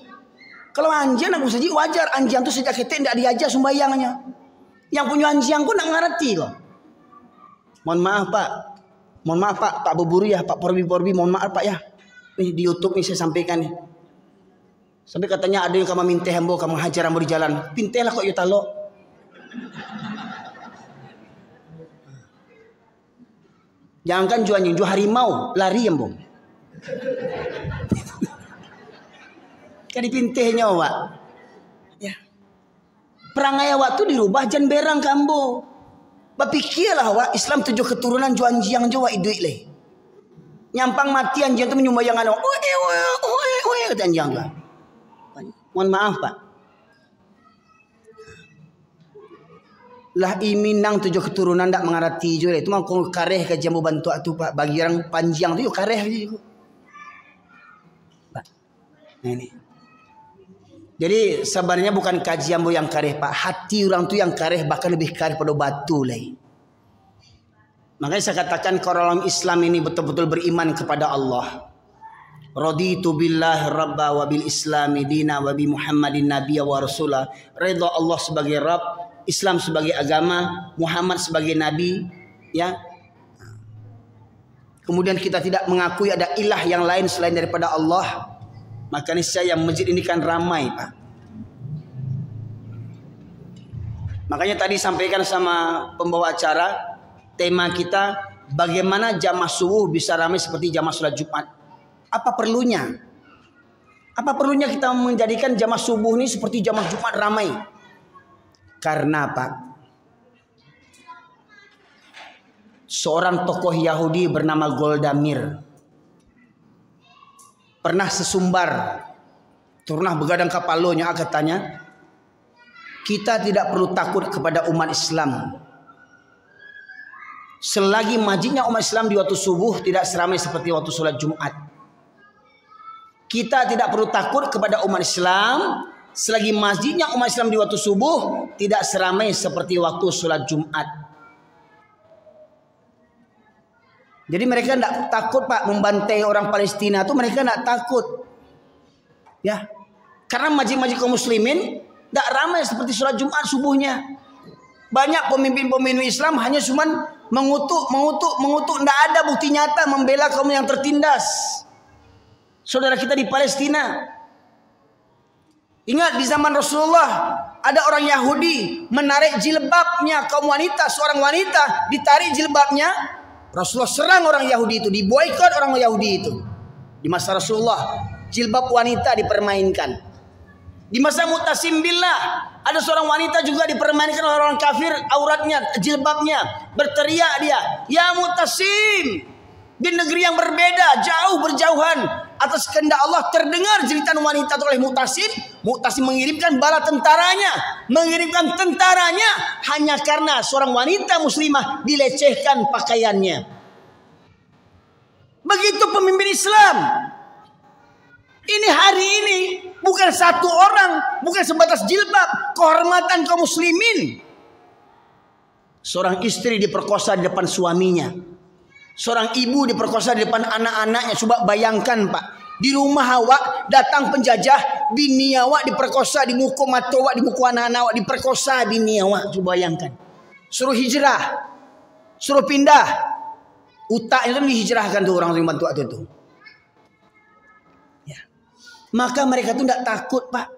Kalau anjing nak saji wajar, anjing tuh sejak kecil tidak diajar sembayangnya. Yang punya anjing pun nak ngerti kok. Mohon maaf Pak. Mohon maaf Pak Buburu ya, Pak Porbi, mohon maaf Pak ya. Nih di YouTube nih saya sampaikan nih. Sampai katanya ada yang kamu minta hembo, kamu hajar hembo di jalan. Pintelah kok ya talo. Jangankan jual harimau, lari hembo. Kan dipintehnya Pak. Ya. Perangai awak tu dirubah jan berang kambo. Bapikirlah awak Islam 7 keturunan juanjiang Jawa iduit leh. Nyampang mati anjing tu menyumbayang anak. Kata anjing tu. Mohon maaf Pak. Lah iminang 7 keturunan ndak mengarati jo. Itu mah kong kareh ke jambu bantu tu Pak. Bagi orang panjang tu yo kareh je. Nah, ini. Jadi sebenarnya bukan kajian yang kareh Pak, hati orang tu yang kareh, bahkan lebih kareh pada batu lah. Makanya saya katakan kalau orang Islam ini betul-betul beriman kepada Allah. Raditu billahi rabba wa bil islami dina wa bi Muhammadin nabiyya wa rasulah. Ridha Allah sebagai Rabb, Islam sebagai agama, Muhammad sebagai nabi, ya. Kemudian kita tidak mengakui ada ilah yang lain selain daripada Allah. Maka niscaya masjid ini kan ramai, Pak. Makanya tadi sampaikan sama pembawa acara, tema kita bagaimana jamaah subuh bisa ramai seperti jamaah sholat Jumat. Apa perlunya? Apa perlunya kita menjadikan jamaah subuh ini seperti jamaah Jumat ramai? Karena Pak, seorang tokoh Yahudi bernama Golda Meir pernah sesumbar, pernah begadang kapalonya katanya, kita tidak perlu takut kepada umat Islam. Selagi masjidnya umat Islam di waktu subuh tidak seramai seperti waktu sholat Jumat. Kita tidak perlu takut kepada umat Islam selagi masjidnya umat Islam di waktu subuh tidak seramai seperti waktu sholat Jumat. Jadi mereka tidak takut Pak membantai orang Palestina itu, mereka tidak takut. Ya. Karena masjid-masjid kaum muslimin tidak ramai seperti sholat Jumat subuhnya. Banyak pemimpin-pemimpin Islam hanya cuman mengutuk, tidak ada bukti nyata membela kaum yang tertindas. Saudara kita di Palestina. Ingat di zaman Rasulullah ada orang Yahudi menarik jilbabnya kaum wanita, seorang wanita ditarik jilbabnya. Rasulullah serang orang Yahudi itu, diboikot orang Yahudi itu. Di masa Rasulullah jilbab wanita dipermainkan. Di masa Mu'tasim billah ada seorang wanita juga dipermainkan oleh orang kafir, auratnya, jilbabnya. Berteriak dia, "Ya Mu'tasim!" Di negeri yang berbeda, jauh berjauhan, atas kehendak Allah terdengar jeritan wanita oleh Mu'tasim. Mu'tasim mengirimkan bala tentaranya, hanya karena seorang wanita muslimah dilecehkan pakaiannya. Begitu pemimpin Islam. Ini hari ini bukan satu orang, bukan sebatas jilbab, kehormatan kaum muslimin. Seorang istri diperkosa di depan suaminya. Seorang ibu diperkosa di depan anak-anaknya. Coba bayangkan Pak, di rumah awak datang penjajah, bini awak diperkosa, dimukul mata awak, dimukul anak-anak awak, diperkosa bini awak. Coba bayangkan. Suruh hijrah, suruh pindah, utak itu dihijrahkan tuh orang yang bantu itu. Ya. Maka mereka tuh tidak takut Pak.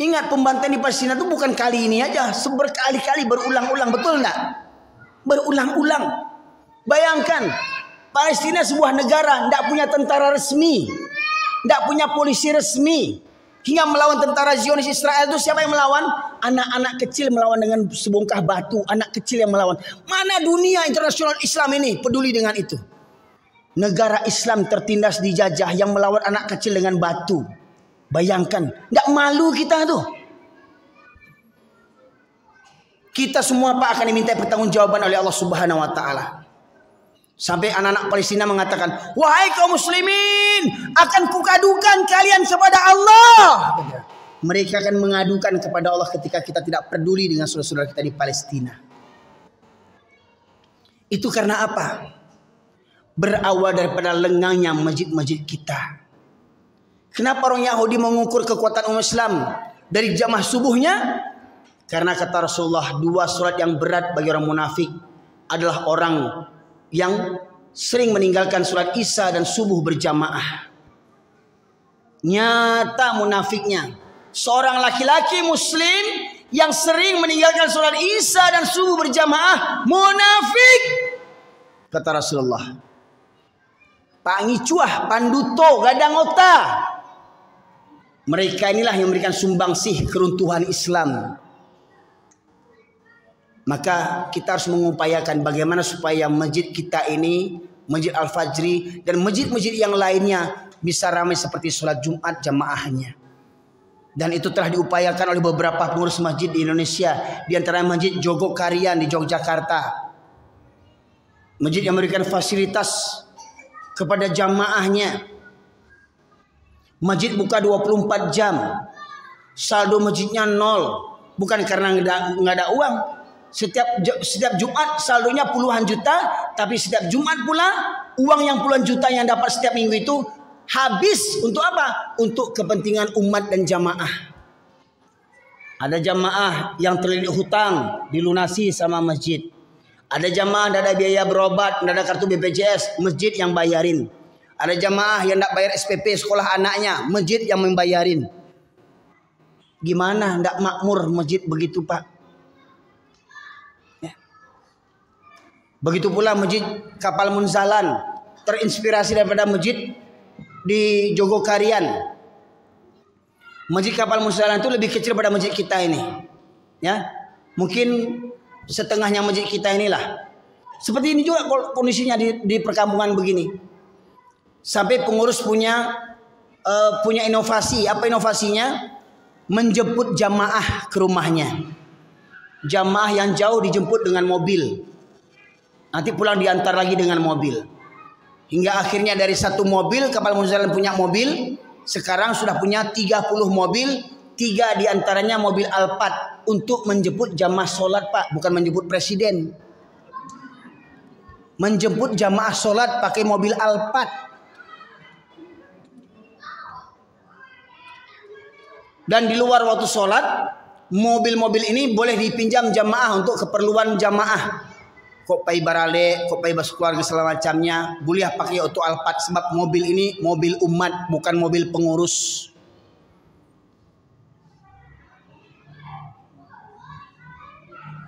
Ingat pembantaian di Palestina itu bukan kali ini aja, berkali-kali berulang-ulang, betul enggak? Berulang-ulang. Bayangkan, Palestina sebuah negara tidak punya tentara resmi, tidak punya polisi resmi, hingga melawan tentara Zionis Israel itu siapa yang melawan? Anak-anak kecil melawan dengan sebongkah batu, anak kecil yang melawan. Mana dunia internasional Islam ini peduli dengan itu? Negara Islam tertindas dijajah yang melawan anak kecil dengan batu. Bayangkan, tidak malu kita tuh. Kita semua Pak akan diminta pertanggungjawaban oleh Allah Subhanahu wa taala. Sampai anak-anak Palestina mengatakan, "Wahai kaum muslimin, akan kukadukan kalian kepada Allah." Mereka akan mengadukan kepada Allah ketika kita tidak peduli dengan saudara-saudara kita di Palestina. Itu karena apa? Berawal daripada lengangnya masjid-masjid kita. Kenapa orang Yahudi mengukur kekuatan umat Islam dari jamaah subuhnya? Karena kata Rasulullah, dua surat yang berat bagi orang munafik adalah orang yang sering meninggalkan surat Isya dan subuh berjamaah. Nyata munafiknya. Seorang laki-laki muslim yang sering meninggalkan surat Isya dan subuh berjamaah, munafik. Kata Rasulullah. Pangicuah, panduto, gadang ota. Mereka inilah yang memberikan sumbangsih keruntuhan Islam. Maka kita harus mengupayakan bagaimana supaya masjid kita ini, Masjid Al-Fajri dan masjid-masjid yang lainnya bisa ramai seperti sholat Jumat jamaahnya. Dan itu telah diupayakan oleh beberapa pengurus masjid di Indonesia, di antara Masjid Jogokarian di Yogyakarta. Masjid yang memberikan fasilitas kepada jamaahnya. Masjid buka 24 jam. Saldo masjidnya 0. Bukan karena nggak ada uang. Setiap Jumat saldonya puluhan juta, tapi setiap Jumat pula uang yang puluhan juta yang dapat setiap minggu itu habis untuk apa? Untuk kepentingan umat dan jamaah. Ada jamaah yang terlilit hutang dilunasi sama masjid. Ada jamaah tidak ada biaya berobat, tidak ada kartu BPJS, masjid yang bayarin. Ada jamaah yang tidak bayar SPP sekolah anaknya, masjid yang membayarin. Gimana tidak makmur masjid begitu Pak? Ya. Begitu pula masjid Kapal Munzalan terinspirasi daripada masjid di Jogokarian. Masjid Kapal Munzalan itu lebih kecil pada masjid kita ini. Ya. Mungkin setengahnya masjid kita inilah. Seperti ini juga kondisinya di perkampungan begini. Sampai pengurus punya inovasi. Apa inovasinya? Menjemput jamaah ke rumahnya. Jamaah yang jauh dijemput dengan mobil. Nanti pulang diantar lagi dengan mobil. Hingga akhirnya dari satu mobil, Kapal Munzalan punya mobil. Sekarang sudah punya 30 mobil. 3 diantaranya mobil Alphard. Untuk menjemput jamaah sholat Pak. Bukan menjemput presiden. Menjemput jamaah sholat pakai mobil Alphard. Dan di luar waktu sholat, mobil-mobil ini boleh dipinjam jamaah untuk keperluan jamaah. Kopai barale, kopai bas keluarga segala macamnya, boleh pakai auto Alphard sebab mobil ini mobil umat, bukan mobil pengurus.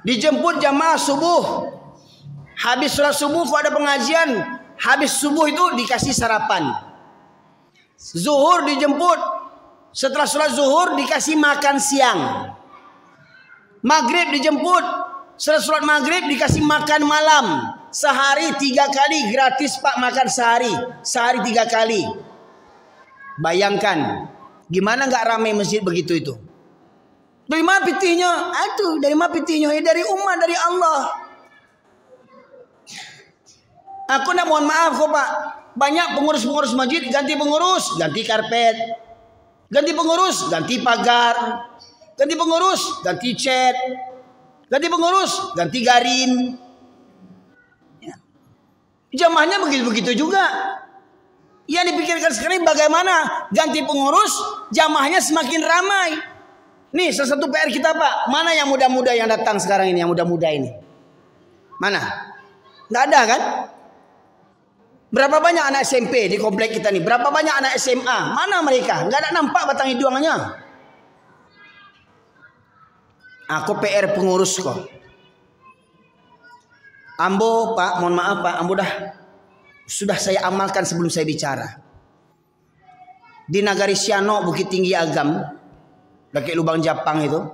Dijemput jamaah subuh. Habis sholat subuh kalau ada pengajian, habis subuh itu dikasih sarapan. Zuhur dijemput. Setelah sholat zuhur dikasih makan siang. Maghrib dijemput. Setelah sholat maghrib dikasih makan malam. Sehari 3 kali gratis Pak makan sehari. Sehari 3 kali. Bayangkan. Gimana nggak ramai masjid begitu itu? Dari mana pitihnya? Aduh, dari mana pitihnya? Ya dari umat, dari Allah. Aku nak mohon maaf kok Pak. Banyak pengurus-pengurus masjid ganti pengurus, ganti karpet. Ganti pengurus, ganti pagar. Ganti pengurus, ganti cat. Ganti pengurus, ganti garin. Ya. Jamaahnya begitu-begitu juga. Yang dipikirkan sekarang bagaimana ganti pengurus, jamaahnya semakin ramai. Nih salah satu PR kita Pak. Mana yang muda-muda yang datang sekarang ini, yang muda-muda ini? Mana? Nggak ada kan? Berapa banyak anak SMP di komplek kita nih? Berapa banyak anak SMA? Mana mereka? Nggak ada nampak batang hidungnya. Aku PR pengurus kok. Ambo Pak, mohon maaf Pak, Ambo sudah saya amalkan sebelum saya bicara. Di Nagari Siano, Bukit Tinggi Agam, dekat Lubang Japang itu,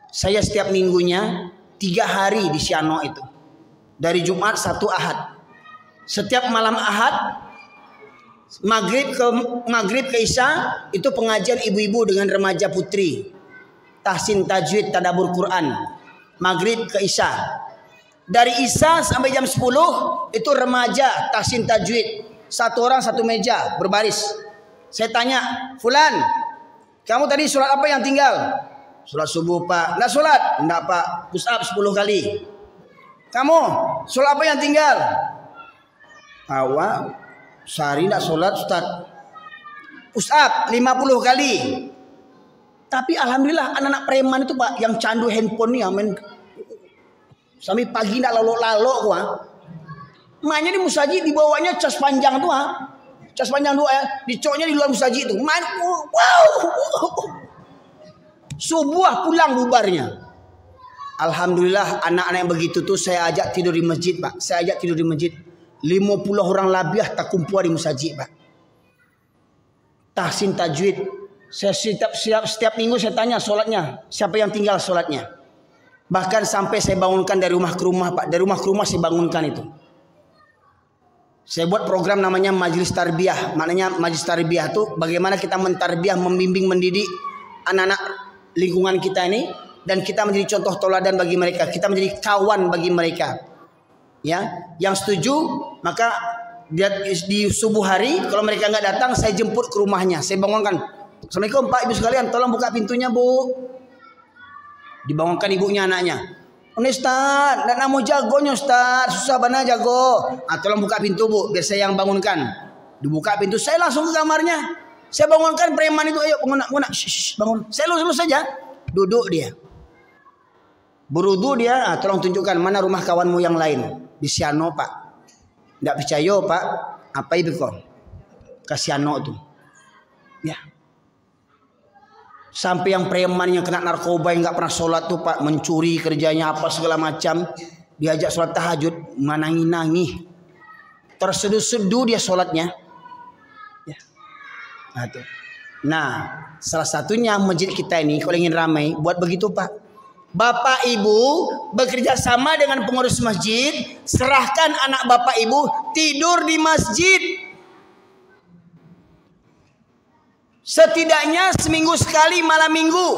saya setiap minggunya 3 hari di Siano itu. Dari Jumat, Sabtu, Ahad. Setiap malam Ahad maghrib ke Isya itu pengajian ibu-ibu dengan remaja putri, tahsin tajwid tadabbur Quran. Maghrib ke Isya. Dari Isya sampai jam 10 itu remaja tahsin tajwid. 1 orang 1 meja berbaris. Saya tanya, "Fulan, kamu tadi sholat apa yang tinggal?" "Sholat subuh Pak." "Nggak sholat?" "Nggak Pak." "Push up 10 kali." "Kamu sholat apa yang tinggal?" "Awak sehari tidak sholat Ustaz." "Push up 50 kali." Tapi alhamdulillah anak-anak preman itu Pak yang candu handphone nih amin. Sampai pagi tidak lalok-lalok gua. Mainnya di musaji dibawanya cas panjang tuh Cas panjang 2 ya, dicoknya di luar musaji itu. Main wow. Subuh pulang bubarnya. Alhamdulillah anak-anak yang begitu tuh saya ajak tidur di masjid Pak. Saya ajak tidur di masjid. 50 orang labiah tak kumpul di musajid Pak. Tahsin tajwid. Saya setiap minggu saya tanya sholatnya. Siapa yang tinggal sholatnya. Bahkan sampai saya bangunkan dari rumah ke rumah Pak. Dari rumah ke rumah saya bangunkan itu. Saya buat program namanya Majelis Tarbiyah. Maknanya Majelis Tarbiyah itu bagaimana kita mentarbiyah, membimbing, mendidik anak-anak lingkungan kita ini. Dan kita menjadi contoh teladan bagi mereka. Kita menjadi kawan bagi mereka. Ya, yang setuju maka Dia di subuh hari kalau mereka nggak datang saya jemput ke rumahnya, saya bangunkan. Assalamualaikum Pak Ibu sekalian, tolong buka pintunya Bu. Dibangunkan ibunya anaknya. Ustaz, nak mau jagonya Ustaz, susah bana jago. Tolong buka pintu Bu, biar saya yang bangunkan. Dibuka pintu, saya langsung ke kamarnya. Saya bangunkan preman itu, ayo bangun, bangun. Saya lulus saja, duduk dia. Berudu dia, tolong tunjukkan mana rumah kawanmu yang lain. Di Siano Pak. Tidak percaya Pak, apa itu kok? Kasiano tuh. Ya. Sampai yang preman yang kena narkoba yang nggak pernah sholat tuh Pak, mencuri kerjanya apa segala macam, diajak sholat tahajud, menangis-nangis, terseduh-seduh dia sholatnya. Ya. Nah, salah satunya masjid kita ini kalau ingin ramai buat begitu Pak. Bapak Ibu bekerja sama dengan pengurus masjid, serahkan anak Bapak Ibu tidur di masjid. Setidaknya seminggu sekali malam minggu.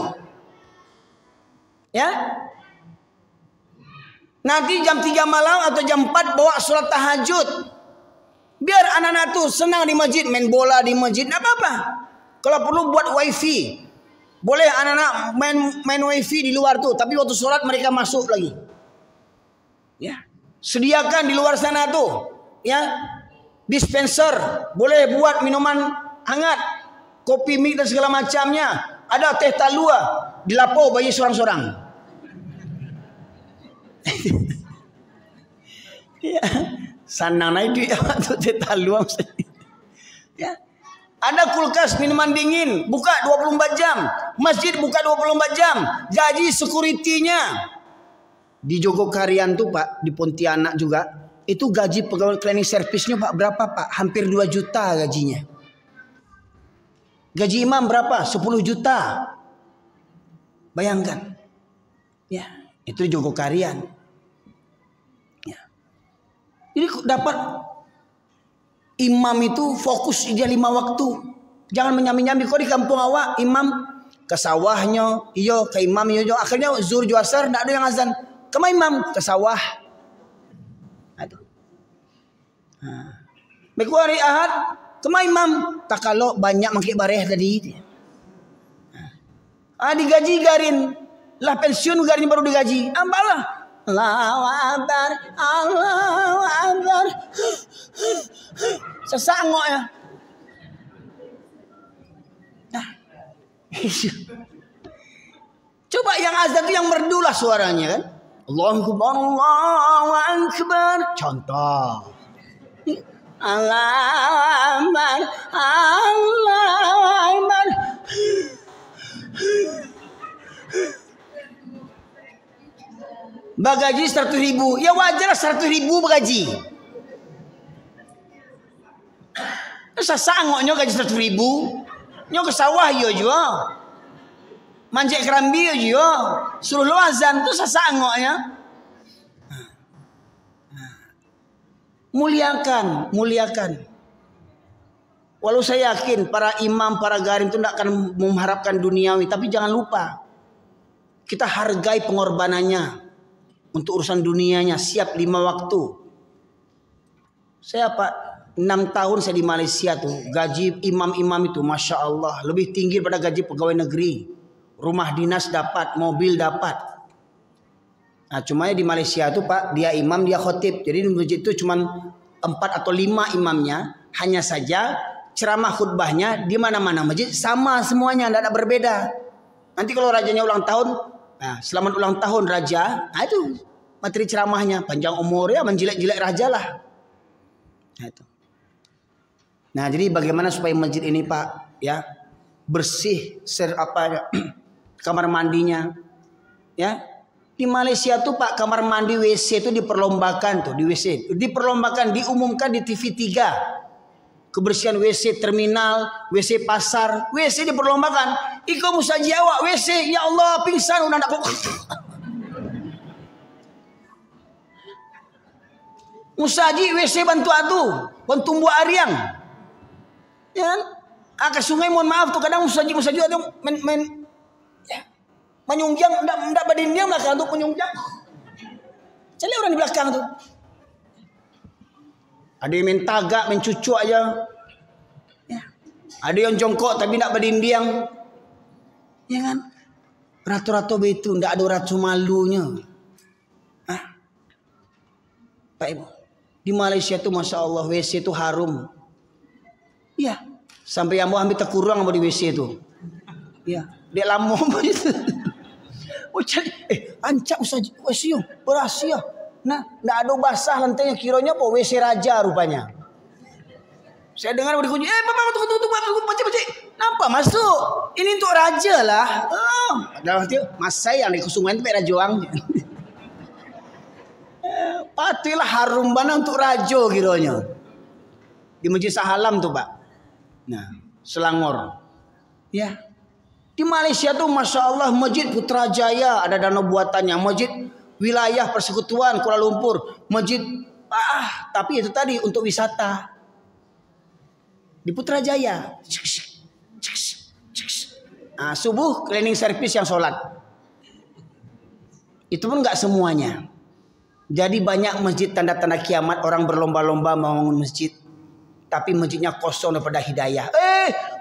Ya. Nanti jam 3 malam atau jam 4 bawa sholat tahajud. Biar anak-anak tuh senang di masjid, main bola di masjid, enggak apa-apa. Kalau perlu buat wifi. Boleh anak-anak main wifi di luar tuh, tapi waktu sholat mereka masuk lagi. Ya, sediakan di luar sana tuh, ya, dispenser, boleh buat minuman hangat, kopi mik dan segala macamnya. Ada teh talua, dilapau bagi seorang-seorang. Ya, sanang naik duit waktu teh talua. Ya. Ada kulkas minuman dingin, buka 24 jam. Masjid buka 24 jam. Gaji security-nya. Di Jogokarian tuh Pak, di Pontianak juga, itu gaji pegawai cleaning service-nya Pak berapa Pak? Hampir 2 juta gajinya. Gaji imam berapa? 10 juta. Bayangkan. Ya, itu di Jogokarian. Ya. Jadi dapat imam itu fokus dia 5 waktu. Jangan menyambi-nyambi. Kok di kampung awak imam ke sawahnya, iyo ke imam iyo. Akhirnya zuhur juasar tidak ada yang azan. Kemana imam? Ke sawah. Aduh. Beku hari Ahad, kemana imam? Tak kalau banyak mangkik bareh tadi. Digaji garin. Lah pensiun garin baru digaji. Ampalah. Allahu Akbar, Allahu Akbar. Sesangok ya. Nah. Coba yang azan itu yang merdulah suaranya kan. Allahu Akbar, Allahu Akbar. Contoh. Allahu Akbar, Allahu Akbar. Bagaji 100.000, ya wajar 100.000 bagaji. Sasangoknya gaji 100.000, nyo ke sawah yo juga, manjek kerambi yo juga, suruh lo azan tuh sasangoknya. Muliakan, muliakan. Walau saya yakin para imam, para garim itu tidak akan mengharapkan duniawi, tapi jangan lupa kita hargai pengorbanannya. Untuk urusan dunianya siap 5 waktu. Saya Pak 6 tahun saya di Malaysia tuh gaji imam-imam itu Masya Allah lebih tinggi daripada gaji pegawai negeri. Rumah dinas dapat, mobil dapat. Nah cuma di Malaysia tuh Pak dia imam dia khotib. Jadi di masjid itu cuma 4 atau 5 imamnya. Hanya saja ceramah khutbahnya di mana-mana masjid sama semuanya, tidak ada berbeda. Nanti kalau rajanya ulang tahun, nah, selamat ulang tahun raja. Nah, itu materi ceramahnya panjang umur ya, menjilat-jilat raja lah. Nah, itu. Nah, jadi bagaimana supaya masjid ini Pak ya bersih kamar mandinya ya. Di Malaysia tuh Pak kamar mandi WC itu diperlombakan tuh di WC. Diperlombakan diumumkan di TV 3. Kebersihan WC terminal, WC pasar, WC diperlombakan. Iko musaji awak WC, ya Allah pingsan udah nak. Musaji WC bantu atu, bantu buat ariang. Ya kan? Ke sungai mohon maaf tuh kadang musaji ada main ya. Menyungjang ndak badin dia belakang tuh penyungjang. Cari orang di belakang tuh. Ada yang main tagak, main cucuk aja. Ya. Ada yang jongkok tapi nak berdinding. Ya kan? Ratu-ratu begitu, tidak ada ratu malunya. Pak Ibu, di Malaysia tu Masya Allah WC tu harum. Ya, sampai yang mau ambil terkurang di WC tu. Ya, dia lama begitu. Oh cari, ancak usah WC berhasil. Nah, tidak ada basah lantainya, kiranya apa WC raja rupanya. Saya dengar dikunci, bapak tunggu, baca. Nampak masuk? Ini untuk raja lah. Oh, dalam hati, mas saya yang di Kusungan itu raja Wang. Patilah harum mana untuk raja kiranya. Di Masjid Sahalam tuh Pak. Nah, Selangor. Ya. Di Malaysia tuh Masya Allah Masjid Putrajaya ada danau buatannya. Masjid Wilayah Persekutuan Kuala Lumpur. Masjid tapi itu tadi untuk wisata. Di Putrajaya. Subuh cleaning service yang sholat. Itu pun nggak semuanya. Jadi banyak masjid tanda-tanda kiamat, orang berlomba-lomba membangun masjid. Tapi masjidnya kosong daripada hidayah.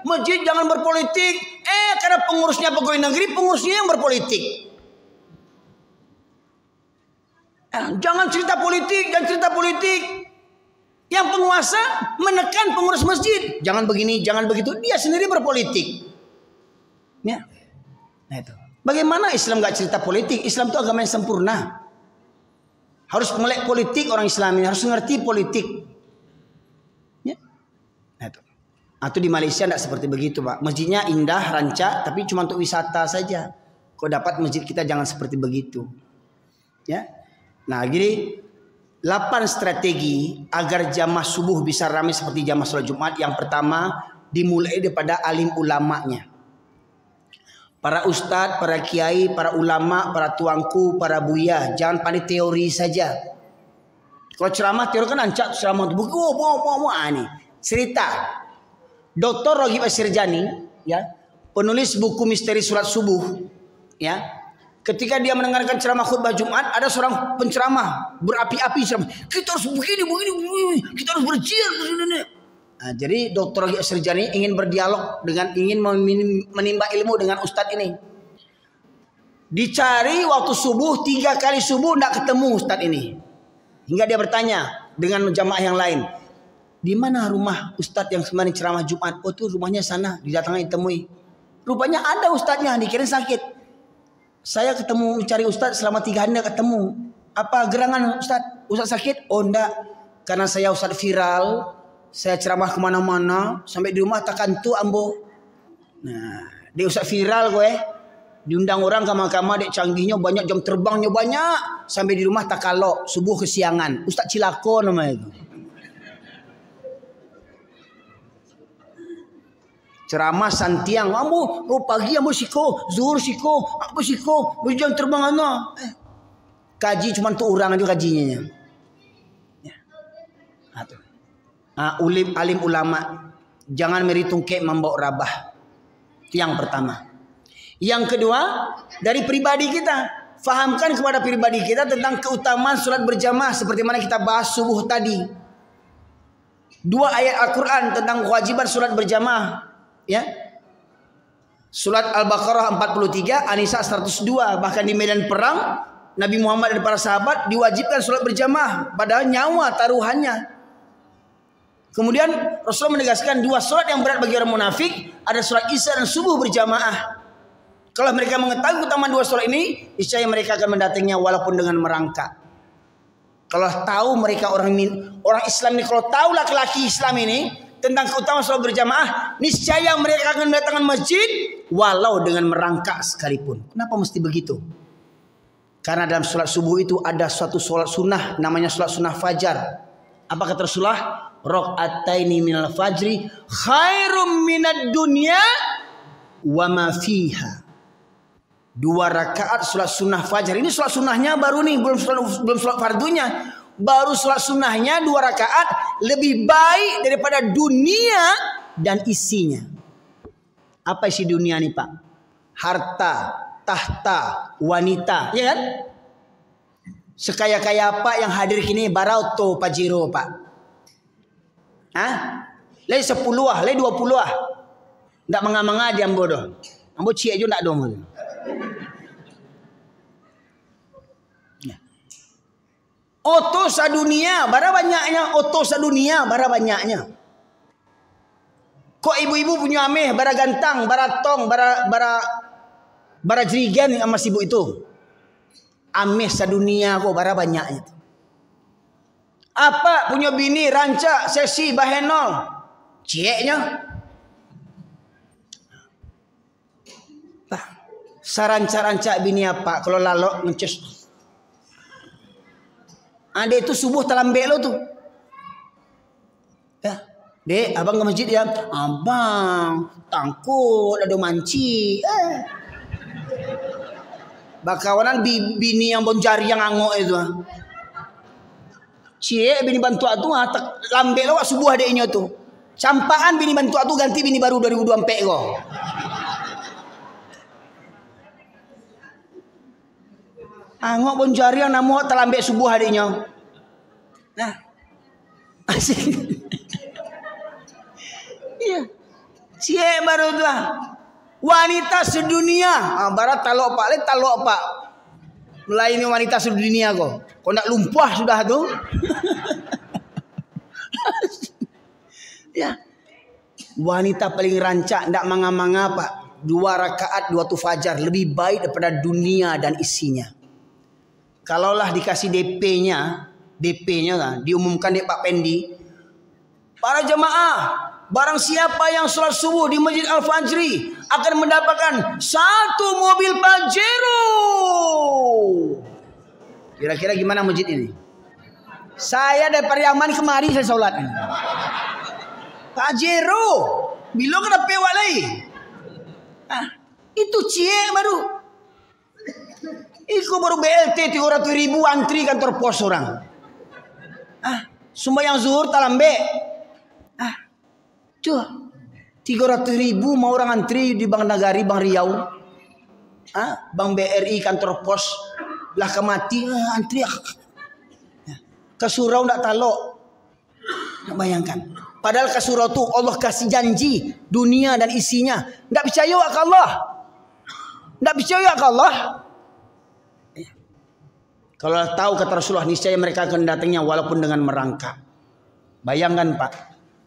Masjid jangan berpolitik. Karena pengurusnya pegawai negeri, pengurusnya yang berpolitik. Jangan cerita politik. Yang penguasa menekan pengurus masjid. Jangan begini, jangan begitu. Dia sendiri berpolitik. Ya. Nah itu. Bagaimana Islam gak cerita politik? Islam itu agama yang sempurna. Harus melek politik orang Islam ini, harus ngerti politik. Ya. Nah, itu. Atau di Malaysia tidak seperti begitu Pak. Masjidnya indah, rancak, tapi cuma untuk wisata saja. Kau dapat masjid kita jangan seperti begitu. Ya. Nah, gini 8 strategi agar jamaah subuh bisa ramai seperti jamaah sholat Jumat. Yang pertama dimulai daripada alim ulamanya. Para ustadz, para kiai, para ulama, para tuanku, para buya. Jangan pandai teori saja. Kalau ceramah teori kan ancak ceramah. Buku nih. Cerita. Dr. Roghib Asirjani, ya, penulis buku Misteri Surat Subuh, ya. Ketika dia mendengarkan ceramah khutbah Jumat, ada seorang penceramah berapi-api ceramah. Kita harus begini. Kita harus berjihad. Nah, jadi Dr. Roghib Asirjani ingin berdialog ingin menimba ilmu dengan ustadz ini. Dicari waktu subuh 3 kali subuh tidak ketemu ustadz ini. Hingga dia bertanya dengan jamaah yang lain, di mana rumah ustadz yang kemarin ceramah Jumat? Oh itu rumahnya sana, didatangi ditemui. Rupanya ada ustadznya, dikira sakit. Saya ketemu cari ustadz selama 3 hari tidak ketemu. Apa gerangan ustadz? Ustadz sakit? Oh enggak, karena saya ustadz viral. Saya ceramah kemana-mana, sampai di rumah takkan tu ambo. Nah, dia ustaz viral gue. Diundang orang kamar-kamar, dek canggihnya banyak, jam terbangnya banyak. Sampai di rumah tak kalok, subuh kesiangan. Ustaz Cilako namanya itu. Ceramah santiang, ambo, pagi ambo siko, zuhur siko, apa siko, jam terbang ana. Kaji cuma tu orang aja kajinya. Ya. Aduh. Alim ulama jangan meritungke membok rabah. Itu yang pertama. Yang kedua, dari pribadi kita, fahamkan kepada pribadi kita tentang keutamaan salat berjamaah seperti mana kita bahas subuh tadi. 2 ayat Al-Qur'an tentang kewajiban salat berjamaah, ya. Surat Al-Baqarah 43, An-Nisa 102, bahkan di medan perang Nabi Muhammad dan para sahabat diwajibkan salat berjamaah padahal nyawa taruhannya. Kemudian Rasulullah menegaskan 2 sholat yang berat bagi orang munafik, ada sholat Isya dan subuh berjamaah. Kalau mereka mengetahui keutamaan 2 sholat ini, niscaya mereka akan mendatanginya walaupun dengan merangkak. Kalau tahu mereka orang Islam ini, kalau tahu laki-laki Islam ini tentang keutamaan sholat berjamaah, niscaya mereka akan mendatangkan masjid walau dengan merangkak sekalipun. Kenapa mesti begitu? Karena dalam sholat subuh itu ada suatu sholat sunnah, namanya sholat sunnah fajar. Apa kata Rasulullah? Raq'ataini minal fajri khairum minad dunya wa ma fiha. 2 rakaat salat sunnah fajar. Ini salat sunnahnya baru nih, belum salat fardunya. Baru salat sunnahnya 2 rakaat lebih baik daripada dunia dan isinya. Apa isi dunia nih Pak? Harta, tahta, wanita, ya kan? Sekaya-kaya apa yang hadir kini Barauto Pajero Pak. Lai 10 lai 20 Ndak manga-manga dia ambo doh. Ambo cie jo ndak dong. Oto sadunia, bara banyaknya oto sadunia, bara banyaknya. Kok ibu-ibu punya ameh, bara gantang, bara tong, bara jerigen sama sibuk itu. Ameh sadunia kok bara banyaknya. Apa punya bini rancak, sesi, bahenol. Cieknya. Saranca-ranca bini apa kalau lalok ngecus. Ada itu subuh terlambat lo tuh. Ya, dek, abang ke masjid ya. Abang, tangkut ada manci. Bakawanan bini yang bonjari yang angok itu. Cie bini bantu atu lambat lo subuh adeknya tuh. Campaan bini bantu atu ganti bini baru 2024 kok. Angok bonjari yang namu terlambat subuh harinya. Nah, asik. Iya, cie baru tuh. Wanita sedunia. Barat talok pak, le talok pak. Mulai ini wanita sedunia kok. Kok nak lumpuh sudah tuh. Ya, wanita paling rancak, ndak manga-manga pak. 2 rakaat 2 waktu fajar lebih baik daripada dunia dan isinya. Kalaulah dikasih DP-nya kan, diumumkan di Pak Pendi, para jemaah, barang siapa yang sholat subuh di Masjid Al-Fajri akan mendapatkan 1 mobil Pajero. Kira-kira gimana masjid ini? Saya dari Pariaman kemari saya sholat ini. Pajero, bilo kena pewak lagi. Itu cie baru. Iku baru BLT 300.000 antri kantor pos orang. Sembahyang zuhur talambe. Tuh 300.000 mau orang antri di Bank Nagari, Bank Riau. Bank BRI kantor pos lah kemati antri. Ke surau ndak talok. Ndak bayangkan. Padahal ke surau tuh Allah kasih janji dunia dan isinya. Ndak percaya ke Allah. Ndak percaya ke Allah. Kalau tahu kata Rasulullah, niscaya mereka akan datangnya walaupun dengan merangkak. Bayangkan Pak,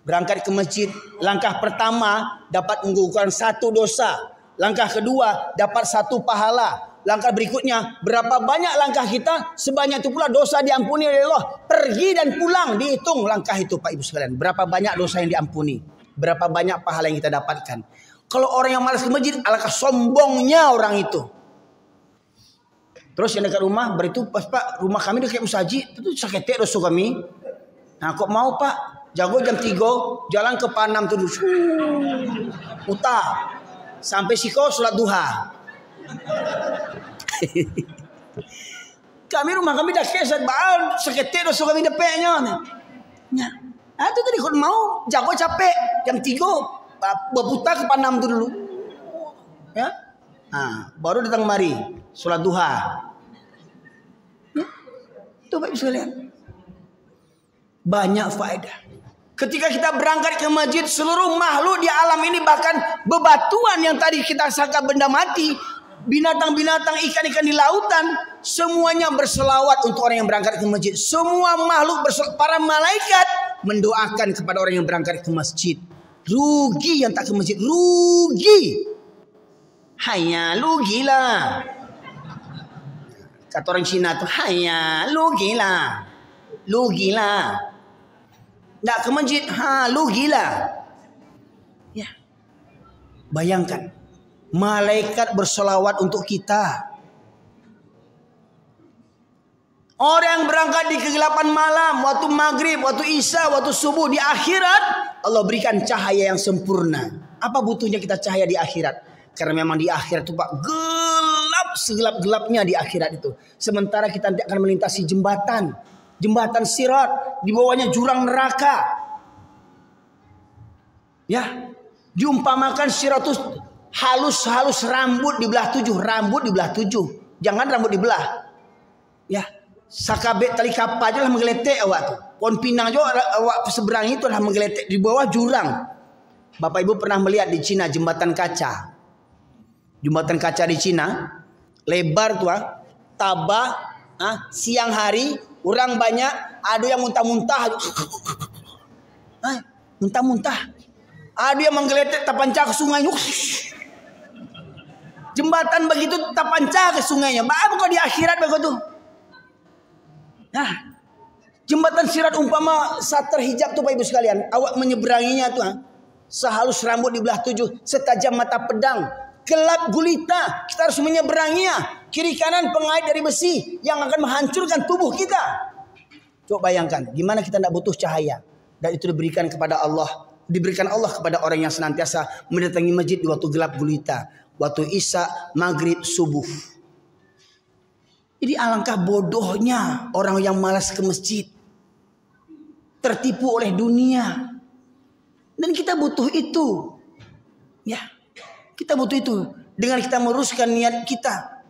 berangkat ke masjid, langkah pertama dapat menggugurkan 1 dosa, langkah kedua dapat 1 pahala, langkah berikutnya berapa banyak langkah kita, sebanyak itu pula dosa diampuni oleh Allah. Pergi dan pulang dihitung langkah itu Pak Ibu sekalian, berapa banyak dosa yang diampuni, berapa banyak pahala yang kita dapatkan. Kalau orang yang malas ke masjid, alangkah sombongnya orang itu. Terus yang dekat rumah beritu, Pak, rumah kami dekat Usaji, itu sakit dosa kami. Nah, kok mau Pak? Jago jam 3, jalan ke Panam tuh, Uta, sampai Siko sholat duha. Rumah kami dah kesat, sakit dosa kami depeknya. Ya, itu tadi kau mau, jago capek, jam 3, berputar ke Panam tuh dulu. Ya, baru datang mari, sholat duha. Tuh Bapak Ibu sekalian, banyak faedah. Ketika kita berangkat ke masjid, seluruh makhluk di alam ini, bahkan bebatuan yang tadi kita sangka benda mati, binatang-binatang, ikan-ikan di lautan, semuanya berselawat untuk orang yang berangkat ke masjid. Semua makhluk para malaikat mendoakan kepada orang yang berangkat ke masjid. Rugi yang tak ke masjid, rugi. Hanya rugilah. Kata orang Cina tuh, hanya lu gila. Lu gila. Nggak ke masjid, lu gila. Ya. Bayangkan, malaikat berselawat untuk kita. Orang yang berangkat di kegelapan malam, waktu maghrib, waktu isya, waktu subuh, di akhirat Allah berikan cahaya yang sempurna. Apa butuhnya kita cahaya di akhirat? Karena memang di akhirat itu Pak, gelap segelap-gelapnya di akhirat itu. Sementara kita nanti akan melintasi jembatan sirat, di bawahnya jurang neraka. Ya, diumpamakan sirat itu halus-halus rambut dibelah 7, Jangan rambut dibelah. Ya, Sakabek tali kapal je lah menggeletek awak tu. Pohon pinang je awak seberang itu lah menggeletek di bawah jurang. Bapak Ibu pernah melihat di Cina jembatan kaca. Jembatan kaca di Cina lebar tu tabah siang hari orang banyak, ada yang muntah-muntah. Muntah-muntah. Ada yang menggeletek tapanca ke sungai. Jembatan begitu tapanca ke sungainya. Bapak kau di akhirat begitu. Nah, jembatan Sirat umpama saat terhijab tu Pak Ibu sekalian, awak menyeberanginya tu sehalus rambut di belah 7, setajam mata pedang, gelap gulita, kita harus menyeberanginya. Kiri kanan pengait dari besi yang akan menghancurkan tubuh kita. Coba bayangkan, gimana kita tidak butuh cahaya, dan itu diberikan kepada Allah, diberikan Allah kepada orang yang senantiasa mendatangi masjid di waktu gelap gulita, waktu isya, maghrib, subuh. Jadi alangkah bodohnya orang yang malas ke masjid, tertipu oleh dunia. Dan kita butuh itu. Ya, kita butuh itu. Dengan kita meruskan niat kita,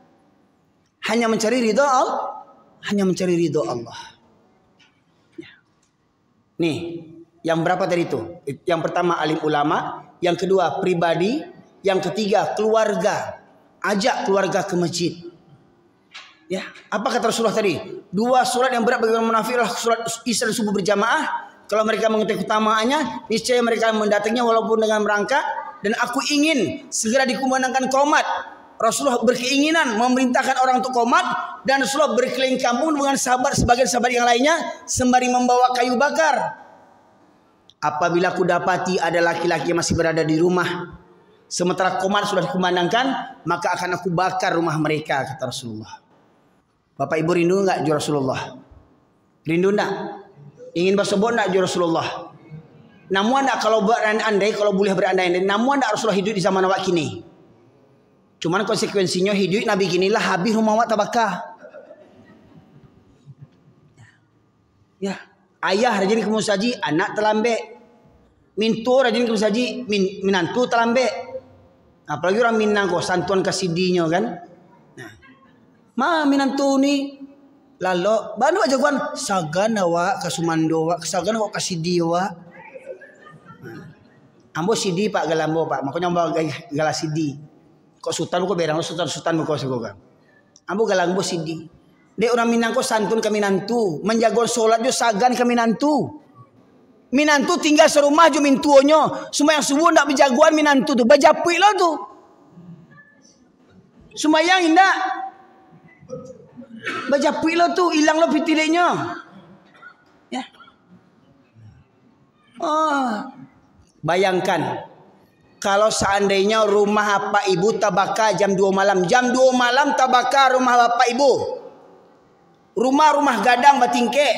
hanya mencari ridha Allah, hanya mencari ridha Allah. Ya. Nih, yang berapa tadi itu? Yang pertama alim ulama, yang kedua pribadi, yang ketiga keluarga. Ajak keluarga ke masjid. Ya, apa kata Rasulullah tadi? 2 surat yang berat bagi orang munafik adalah surat isya dan subuh berjamaah. Kalau mereka mengetahui keutamaannya, niscaya mereka mendatanginya walaupun dengan merangkak. Dan aku ingin segera dikumandangkan qomat. Rasulullah berkeinginan memerintahkan orang untuk qomat, dan Rasulullah berkeliling kampung dengan sahabat sebagian sahabat yang lainnya sembari membawa kayu bakar. Apabila aku dapati ada laki-laki yang masih berada di rumah sementara qomat sudah dikumandangkan, maka akan aku bakar rumah mereka, kata Rasulullah. Bapak Ibu rindu enggak ju Rasulullah? Rindu enggak? Ingin bersobot enggak ju Rasulullah? Namun enggak kalau berandai, kalau boleh berandai, namun enggak Rasulullah hidup di zaman awak kini. Cuman konsekuensinya hidup Nabi kini lah habis rumah awak tabakah. Ya, ayah rajin ke musaji, anak terlambat. Mintu rajin ke musaji, minantu terlambat. Apalagi orang Minang kok santuan kasidinya kan. Ma minantu ni lalu bandu aja kuan sagan awak kasumando awak sagan awak kasidi awak. Ambo sidi pak galambo pak makanya ambo gala sidi. Kok sultan kok berang sultan kok segoga. Ambo galambo sidi. Dek orang Minang kok santun ke minantu, menjaga solat jo sagan ke minantu. Minantu tinggal serumah jo mintuonyo, semua yang subuh ndak berjagoan minantu tu, bajapui lo tu. Sumayang indak. Bajapui lo tu, hilang lo pitilenya. Ya. Oh. Bayangkan kalau seandainya rumah bapak ibu tabaka jam 2 malam. Jam 2 malam tabaka rumah bapak ibu. Rumah-rumah gadang batingke.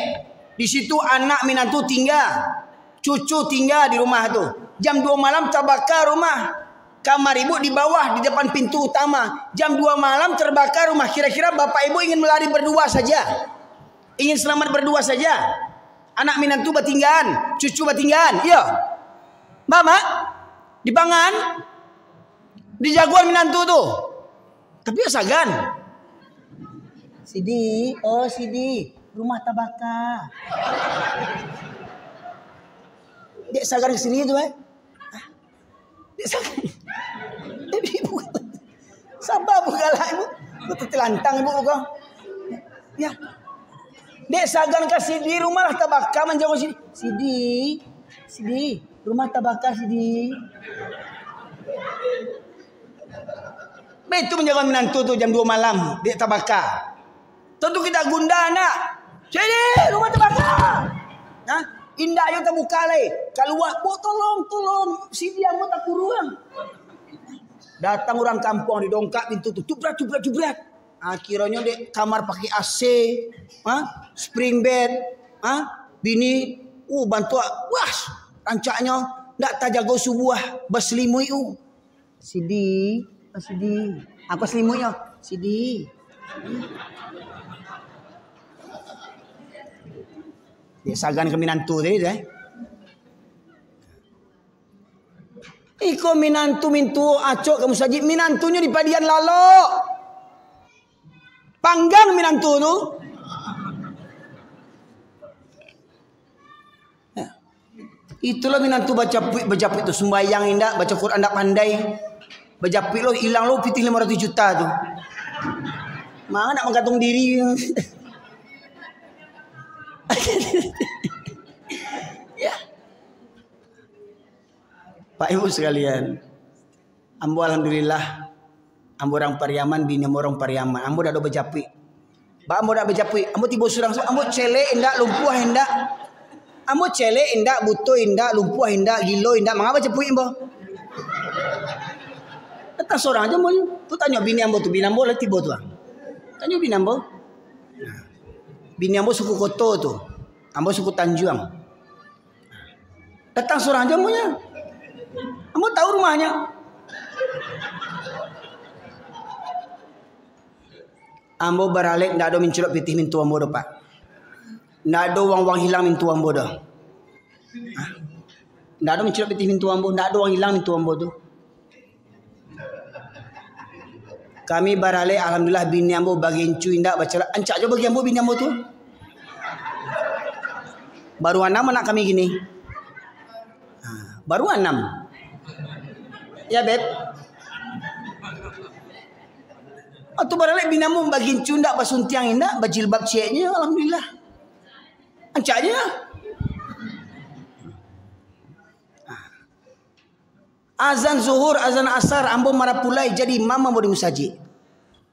Di situ anak minantu tinggal. Cucu tinggal di rumah tu. Jam 2 malam tabaka rumah. Kamar ibu di bawah di depan pintu utama. Jam 2 malam terbakar rumah. Kira-kira bapak ibu ingin melari berdua saja. Ingin selamat berdua saja. Anak minantu batinggan. Cucu batinggan. Iya. Mama. Dipangan. Dijagoan minantu tu. Tapi ya sagan. Sidi. Oh Sidi. Rumah tabaka. Dek sagan kesini tu Dek sagan. Ibu sabar bu galak ibu. Betul telantang ibu kau. Ya. Dek sagan kasih di rumah lah tabaka menjaga sini. Sidi, rumah tabaka Sidi. Betul menjaga menantu tu jam 2 malam dek tabaka. Tentu kita gundah nak. Sidi, rumah tabaka. Hah? Indah ayo terbuka lagi. Keluar, bu tolong. Sidi amu tak kurang. Datang orang kampung didongkak pintu tu, jubrat. Akhirnya dek kamar pakai AC, spring bed, bini, bantu, wah, rancaknya, ndak tak jago subuh, berselimui, Sidi, apa selimuinya, Sidi. Dek sagan ke minantu tadi, Iko minantu mintu acok kamu saji minantunya di padian lalo. Panggang minantu tu. Itulah minantu bejapit tu sembayang indak, baca Quran ndak pandai. Bejapit lo hilang lo pitih 500 juta tu. Mana nak menggantung diri. Ya. Pak Ibu sekalian, ambo alhamdulillah, ambo orang Pariaman, bini ambo orang Pariaman, ambo dah ada bejapit. Ba ambo dak bejapit, ambo tiba surang, ambo celek indak, lumpuh indak. Ambo celek indak, butuh indak, lumpuh indak, gilo indak, mangapa cepui ambo? Datang seorang aja mau tu tanya bini ambo tu, bini ambo lah tiba tu. Tanya bini ambo. Bini ambo suku Koto tu. Ambo suku Tanjuang. Datang seorang aja maunya. Ambo tahu rumahnya. Ambo baralek ndak ada menculok pitih mintu ambo dah, Pak. Ndak ada wang-wang hilang mintu ambo dah. Ndak ada menculok pitih mintu ambo, ndak ada wang hilang mintu ambo tu. Kami baralek alhamdulillah bini ambo bagi encu indak baca ancak je bagi ambo bini ambo tu. Baru 6 anak kami gini. Baru 6. Ya, Beb. Atau baralek bini ambo bagi encu indak basuntiang indak bajilbab ceknya alhamdulillah. Ancak je. Azan zuhur, azan asar, ambo marapulai jadi imam ambo di musajid.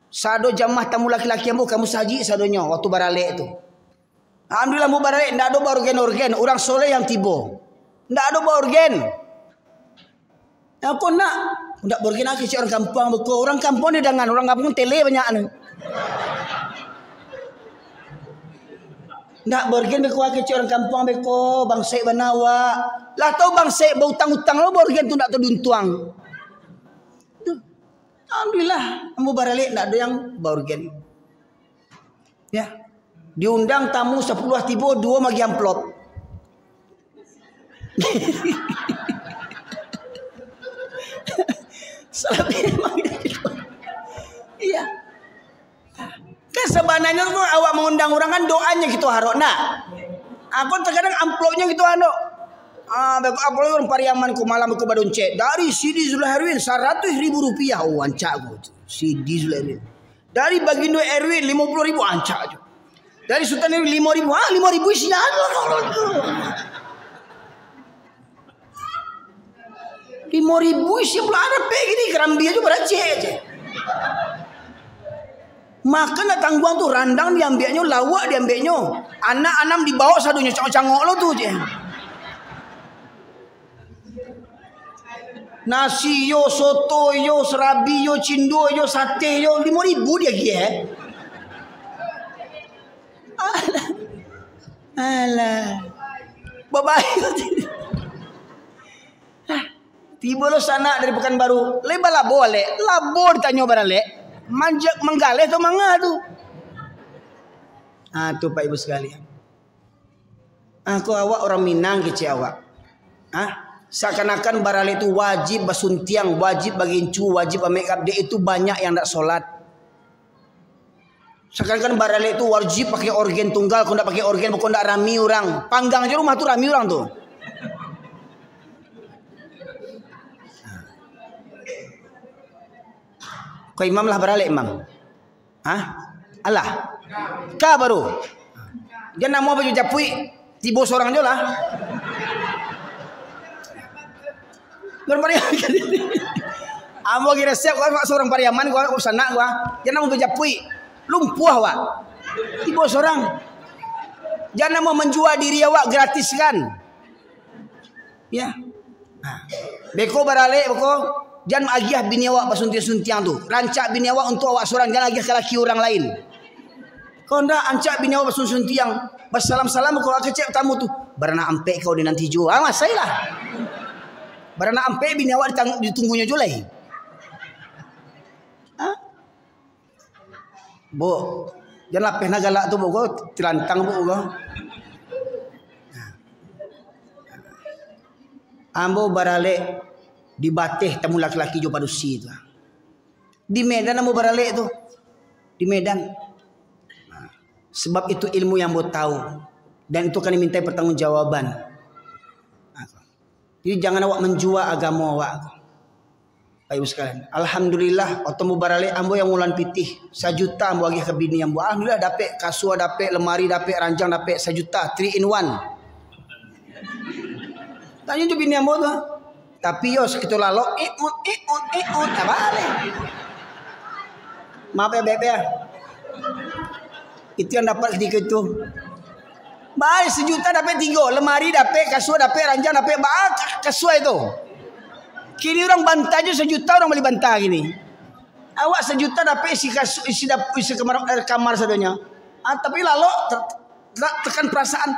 Sado jamah tamu laki-laki ambo kamu musajid sadonya waktu baralek tu. Alhamdulillah ambo baralek ndak ada organ-organ, orang soleh yang tiba. Ndak ada organ. Aku nak ndak organ aku orang kampung beko, orang kampung ni dengan orang kampung tele banyak ni. Ndak borgen beko ke orang kampung beko bangsa banawa. Lah tahu bangsa berutang-utang lo borgen tu ndak terduntuang. Alhamdulillah, ambo baralek ndak ada yang borgen. Ya. Diundang tamu 10 tiba 2 bagi amplop. Salah memang gitu. Iya. Kan sebenarnya tu awak mengundang orang kan doanya gitu harok nak. Aku terkadang amplopnya gitu ando. Apalagi orang Pariaman ku malam aku badon cek dari Sidi Zulairin 100.000 rupiah ancak aku tu. Sidi Zulairin. Dari Bagindo Erwin 50.000 ancak je. Dari Sultan Erwin 5.000. 5.000 isinya ada. 5.000 isi pula ada pergi ni kerambi aja beracik aja. Makan datang guang tu randang diambilnya, lawak diambilnya. Anak anam dibawa sadunya cangok-cangok lo tu je. Nasi yo, soto yo, serabi yo, cindo yo, sate yo, 5.000 dia gih. Alah. Bye-bye. Tiba lo sana dari Pekanbaru, lebar labor le, labor tanya barale, manjak menggaleh tu mangga tu. Tu Pak Ibu sekalian. Aku awak orang Minang kecil awak. Seakan-akan barale itu wajib basuntiang, wajib bagincu, wajib make up. Dia itu banyak yang tak solat. Seakan-akan barale itu wajib pakai organ tunggal, kau tak pakai organ, kau tak rami orang. Panggang aja rumah tu rami orang tu. Kau imam lah baralek imam. Alah. Kah baru. Dia nak mau baju japui tibo seorang je lah. Berpariaman. Amo kira siap gua seorang Pariaman gua sana gua. Dia nak mau baju japui lumpuh awak. Tibo seorang. Jangan mau menjual diri awak gratis kan. Ya. Beko baralek beko. Jangan agiah bini awak pasuntiang-suntiang tu. Rancak bini awak untuk awak seorang. Jangan agiah ke laki orang lain. Kau ndak ancak bini awak pasuntiang. Bersalam-salam kau kecek tamu tu. Barana ampek kau di nanti jo. Masai lah. Barana ampek bini awak ditunggunya julai. Bu, jangan lapeh nak galak tu bu. Kau terantang bu kau. Ambo baralek. Di Bateh tamu laki-laki jo padusi tu. Di Medan ambo baralek tu. Di Medan. Sebab itu ilmu yang ambo tahu dan itu kan diminta pertanggungjawaban. Jadi jangan awak menjua agama awak. Baik sekalian. Alhamdulillah otomo barale ambo yang ulan pitih 1 juta ambo agi ke bini ambo. Alhamdulillah dapat kasur, dapat lemari, dapat ranjang, dapat 1 juta 3 in 1. Tanya tu bini ambo tu. Tapi yo sekitu lalo apa balik. Maaf ya beb ya. Itu yang dapat ketika itu. Baik 1 juta dapat 3, lemari dapat, kasur dapat, ranjang dapat, kasur itu. Kini orang bantah aja 1 juta orang beli bantah gini. Awak 1 juta dapat isi kasur, isi kamar sadonya. Tapi lalu tekan perasaan.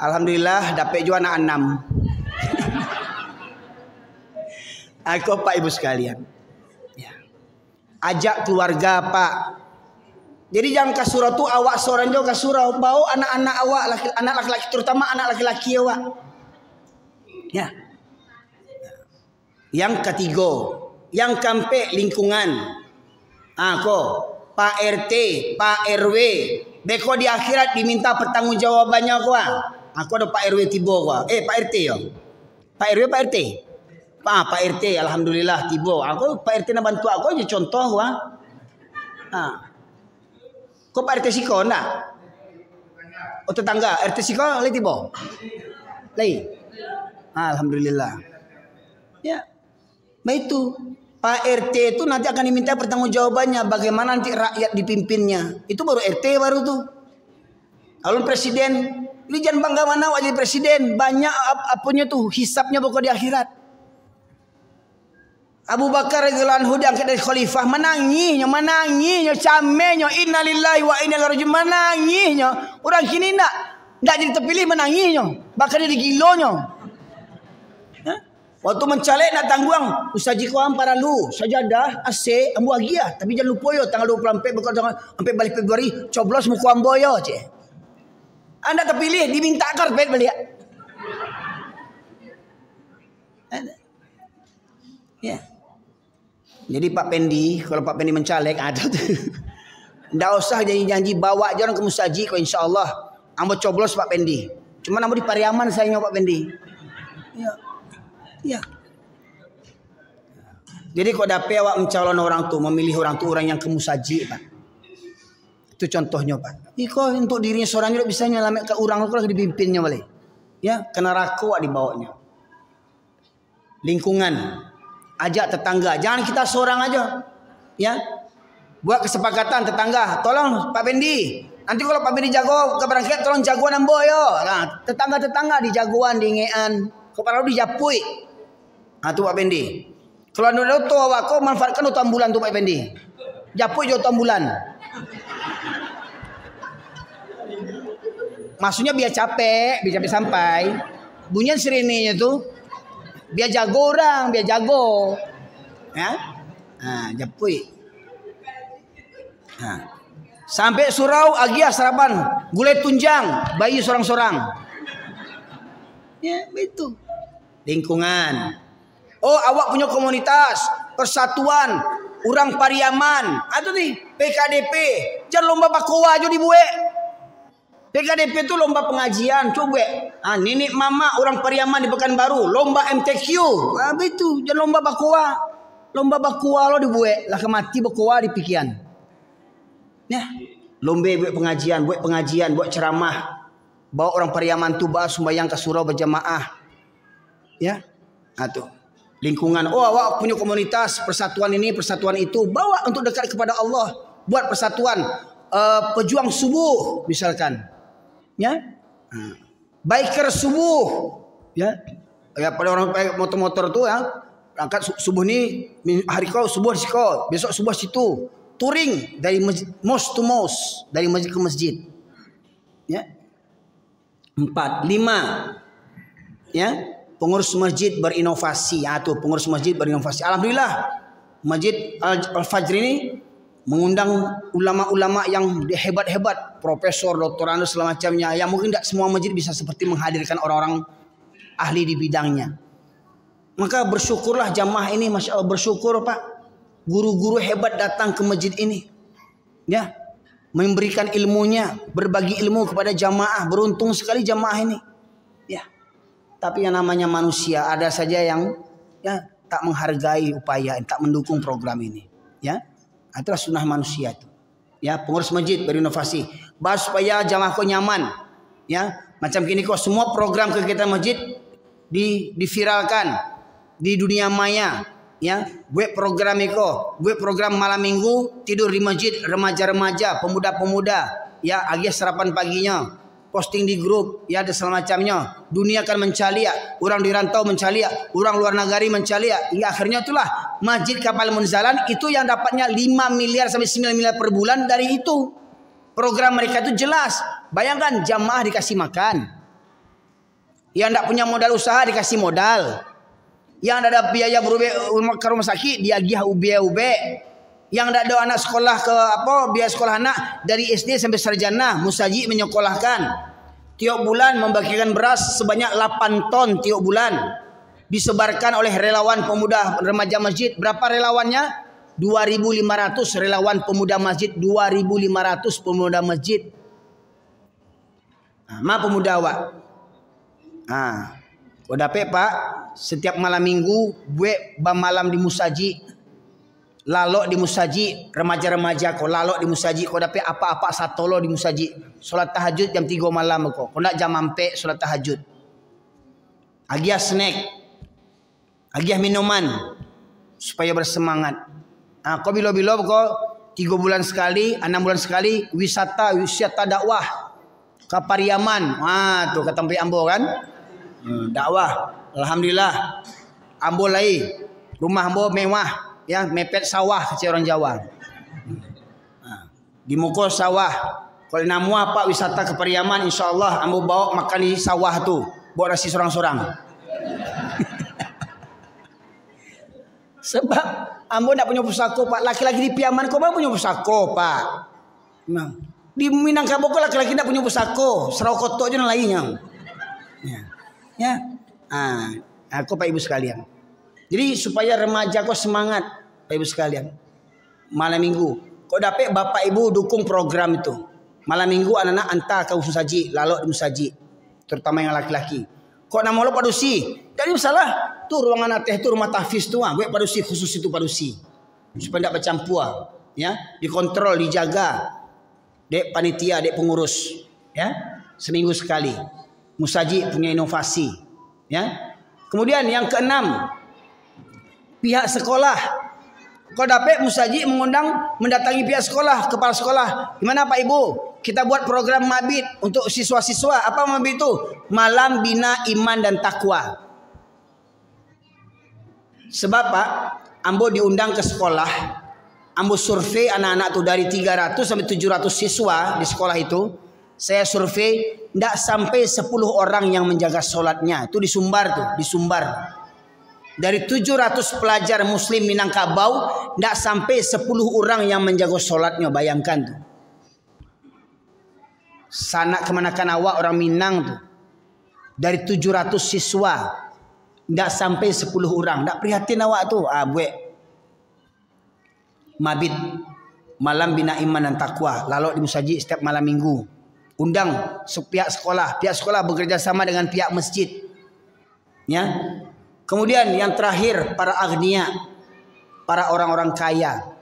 Alhamdulillah dapat juga anak 6. Aku Pak Ibu sekalian. Ya. Ajak keluarga Pak. Jadi jangan ke surau tu awak seorang juga ke surau, bawa anak-anak awak, anak laki-laki, terutama anak laki-laki awak. Ya. Yang ketiga, yang keempat lingkungan. Ako, Pak RT, Pak RW, beko di akhirat diminta pertanggungjawabannya aku. Aku ada Pak RW tiba aku. Pak RT yo. Pak RW Pak RT. Pak RT alhamdulillah tiba. Aku Pak RT nak bantu aku aja contoh Kok Pak RT Siko enggak? Oh tetangga RT Siko lagi tiba. Lagi. Alhamdulillah. Ya. Nah itu Pak RT itu nanti akan diminta pertanggungjawabannya bagaimana nanti rakyat dipimpinnya. Itu baru RT baru tuh. Kalau presiden, ini jangan bangga mana wajib presiden, banyak apanya tuh hisapnya pokok di akhirat. Abu Bakar radhiyallahu anhu diangkat dari khalifah, menangisnya, camenya, innalillahi wa inna ilaihi raji'un, menangisnya. Orang kini enggak jadi terpilih menangisnya, bahkan jadi gilonya. Waktu mencalek nak tangguang, ustazi kau ampara lu, sajadah, AC, ambu agia, tapi jangan lupa yo tanggal 24 bukan sampai balik Februari, coblos muka ambo yo, cik. Anda terpilih diminta karpet balik. Ya. Jadi Pak Pendi, kalau Pak Pendi mencalek ada tuh. Ndak usah janji-janji bawa aja orang ke musaji kok insyaallah. Ambo coblos Pak Pendi. Cuman ambo di Pariaman sayangnya Pak Pendi. Ya. Ya. Jadi kok dapat awak mencalon orang tuh, memilih orang tuh orang yang ke musaji, Pak. Itu contohnya, Pak. Iko untuk dirinya seorang juga bisa nyelamat ke orang kalau dipimpinnya boleh. Ya, kena rako dibawanya. Lingkungan. Ajak tetangga, jangan kita seorang aja, ya. Buat kesepakatan tetangga, tolong Pak Pendi. Nanti kalau Pak Pendi jago ke berangkat, tolong jagoan ambo yo. Nah, tetangga-tetangga di jagoan, di ngean, kepala di Japui. Nah, tuh Pak Pendi. Kalau anda tahu awak kau manfaatkan untuk ambulan tuh Pak Pendi. Japui jo ambulan. Maksudnya biar capek sampai. Bunyian sirenenya tuh. Biar jago orang, biar jago. Ya. Nah, Japui. Nah. Sampai surau agia sarapan, gulai tunjang, bayi sorang-sorang. Ya, begitu. Lingkungan. Oh, awak punya komunitas, persatuan, orang Pariaman. Atau nih, PKDP. Jangan lomba bakowa aja dibuat. PKDP itu lomba pengajian, coba. Nenek mama orang Pariaman di Pekanbaru, lomba MTQ. Itu, jangan lomba bakowa. Lomba bakowa lo dibuat, lah kemati bakowa di pikiran. Ya, lomba buat pengajian, buat ceramah. Bawa orang Pariaman tuh bahas sembahyang ke surau berjamaah. Ya, tuh. Lingkungan. Oh, awak punya komunitas, persatuan ini, persatuan itu, bawa untuk dekat kepada Allah. Buat persatuan pejuang subuh misalkan. Ya, biker subuh, ya pada orang motor-motor tuh ya, angkat subuh nih hari kau subuh di situ, besok subuh situ, touring dari mosque to mosque, dari masjid ke masjid, ya 4, 5, ya pengurus masjid berinovasi, tuh pengurus masjid berinovasi. Alhamdulillah Masjid Al-Fajr ini mengundang ulama-ulama yang hebat-hebat, profesor, doktor, segala macamnya. Yang mungkin tidak semua masjid bisa seperti menghadirkan orang-orang ahli di bidangnya. Maka bersyukurlah jamaah ini, masya Allah bersyukur Pak. Guru-guru hebat datang ke masjid ini. Ya, memberikan ilmunya, berbagi ilmu kepada jamaah. Beruntung sekali jamaah ini. Ya. Tapi yang namanya manusia ada saja yang ya tak menghargai upaya, tak mendukung program ini. Ya. Itulah sunnah manusia itu. Ya, pengurus masjid berinovasi. Bahas supaya jamaah kau nyaman. Ya, macam gini kok semua program kegiatan masjid diviralkan di dunia maya. Ya, buat program iko, buat program malam minggu tidur di masjid remaja-remaja, pemuda-pemuda, ya, agak sarapan paginya, posting di grup, ya, ada segala macamnya. Dunia akan mencari, orang di rantau mencari, orang luar negeri mencari, hingga akhirnya itulah Masjid Kapal Munzalan itu yang dapatnya 5 miliar sampai 9 miliar per bulan dari itu. Program mereka itu jelas. Bayangkan jamaah dikasih makan, yang tidak punya modal usaha dikasih modal. Yang ada biaya berubah ke rumah sakit dia giah UB. Yang tidak ada anak sekolah ke biaya sekolah anak dari SD sampai sarjana musaji menyekolahkan. Tiap bulan membagikan beras sebanyak 8 ton tiap bulan. Disebarkan oleh relawan pemuda remaja masjid. Berapa relawannya? 2.500 relawan pemuda masjid. 2.500 pemuda masjid. Ma pemuda awak. Kau dapat pak, setiap malam minggu buat malam di musaji, lalok di musaji, remaja-remaja kau lalok di musaji, kau dapat apa-apa satolo di musaji, solat tahajud jam 3 malam kau nak jam 4 solat tahajud, agiah snack, agiah minuman supaya bersemangat. Kau bilo-bilo kau 3 bulan sekali, 6 bulan sekali wisata dakwah ke Pariaman, tuh ke tempat Ambo kan. Dakwah, alhamdulillah. Ambo lai, rumah ambo mewah, ya, mepet sawah kecil orang Jawa. Di muka sawah. Kalau namu apa wisata ke Pariaman, insyaallah ambo bawa makan di sawah tu, bawa nasi sorang-sorang. Sebab ambo tak punya pusako pak. Laki-laki di Piaman kau baru punya pusako pak. Di Minangkabau kau laki-laki tak punya pusako, serau kotok je lainnya. Ya, aku Pak Ibu sekalian. Jadi supaya remaja kau semangat, Pak Ibu sekalian. Malam minggu, kau dapat bapak ibu dukung program itu. Malam minggu anak-anak antar ke musaji, lalok di musaji, terutama yang laki-laki. Kau nak mau padusi, jadi masalah. Tu ruangan atas tu rumah tahfiz tu, buat padusi khusus itu padusi, supaya tidak bercampur. Ya, dikontrol, dijaga. Dek panitia, dek pengurus, ya, seminggu sekali. Musaji punya inovasi, ya. Kemudian yang keenam, pihak sekolah. Kau dapat musaji mendatangi pihak sekolah, kepala sekolah. Gimana Pak Ibu? Kita buat program mabit untuk siswa-siswa. Apa mabit itu? Malam Bina Iman dan Takwa. Sebab Pak, Ambo diundang ke sekolah. Ambo survei anak-anak tuh dari 300 sampai 700 siswa di sekolah itu. Saya survei tidak sampai 10 orang yang menjaga sholatnya. Itu di Sumbar tuh, di Sumbar. Dari 700 pelajar muslim Minangkabau, tidak sampai 10 orang yang menjaga sholatnya. Bayangkan tuh. Sana kemanakan awak orang Minang tuh. Dari 700 siswa, tidak sampai 10 orang. Tidak prihatin awak tuh. Buat mabit malam Bina Iman dan Takwa. Lalu di musaji setiap malam minggu. Undang pihak sekolah bekerja sama dengan pihak masjid. Ya. Kemudian yang terakhir para agnia, para orang-orang kaya.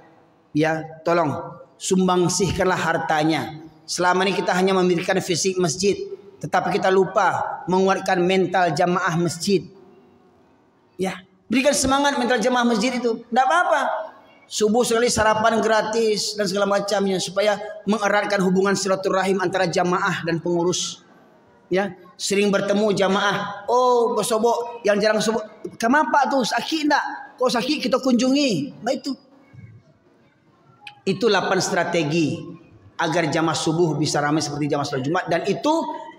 Ya, tolong sumbangsihkanlah hartanya. Selama ini kita hanya memberikan fisik masjid, tetapi kita lupa menguatkan mental jamaah masjid. Ya, berikan semangat mental jamaah masjid itu. Tidak apa-apa. Subuh sekali sarapan gratis dan segala macamnya supaya mengeratkan hubungan silaturahim antara jamaah dan pengurus. Ya, sering bertemu jamaah. Oh, bersobok yang jarang sobok. Kenapa tuh? Sakit enggak? Kok sakit kita kunjungi. Nah itu. Itu 8 strategi agar jamaah subuh bisa ramai seperti jamaah salat Jumat, dan itu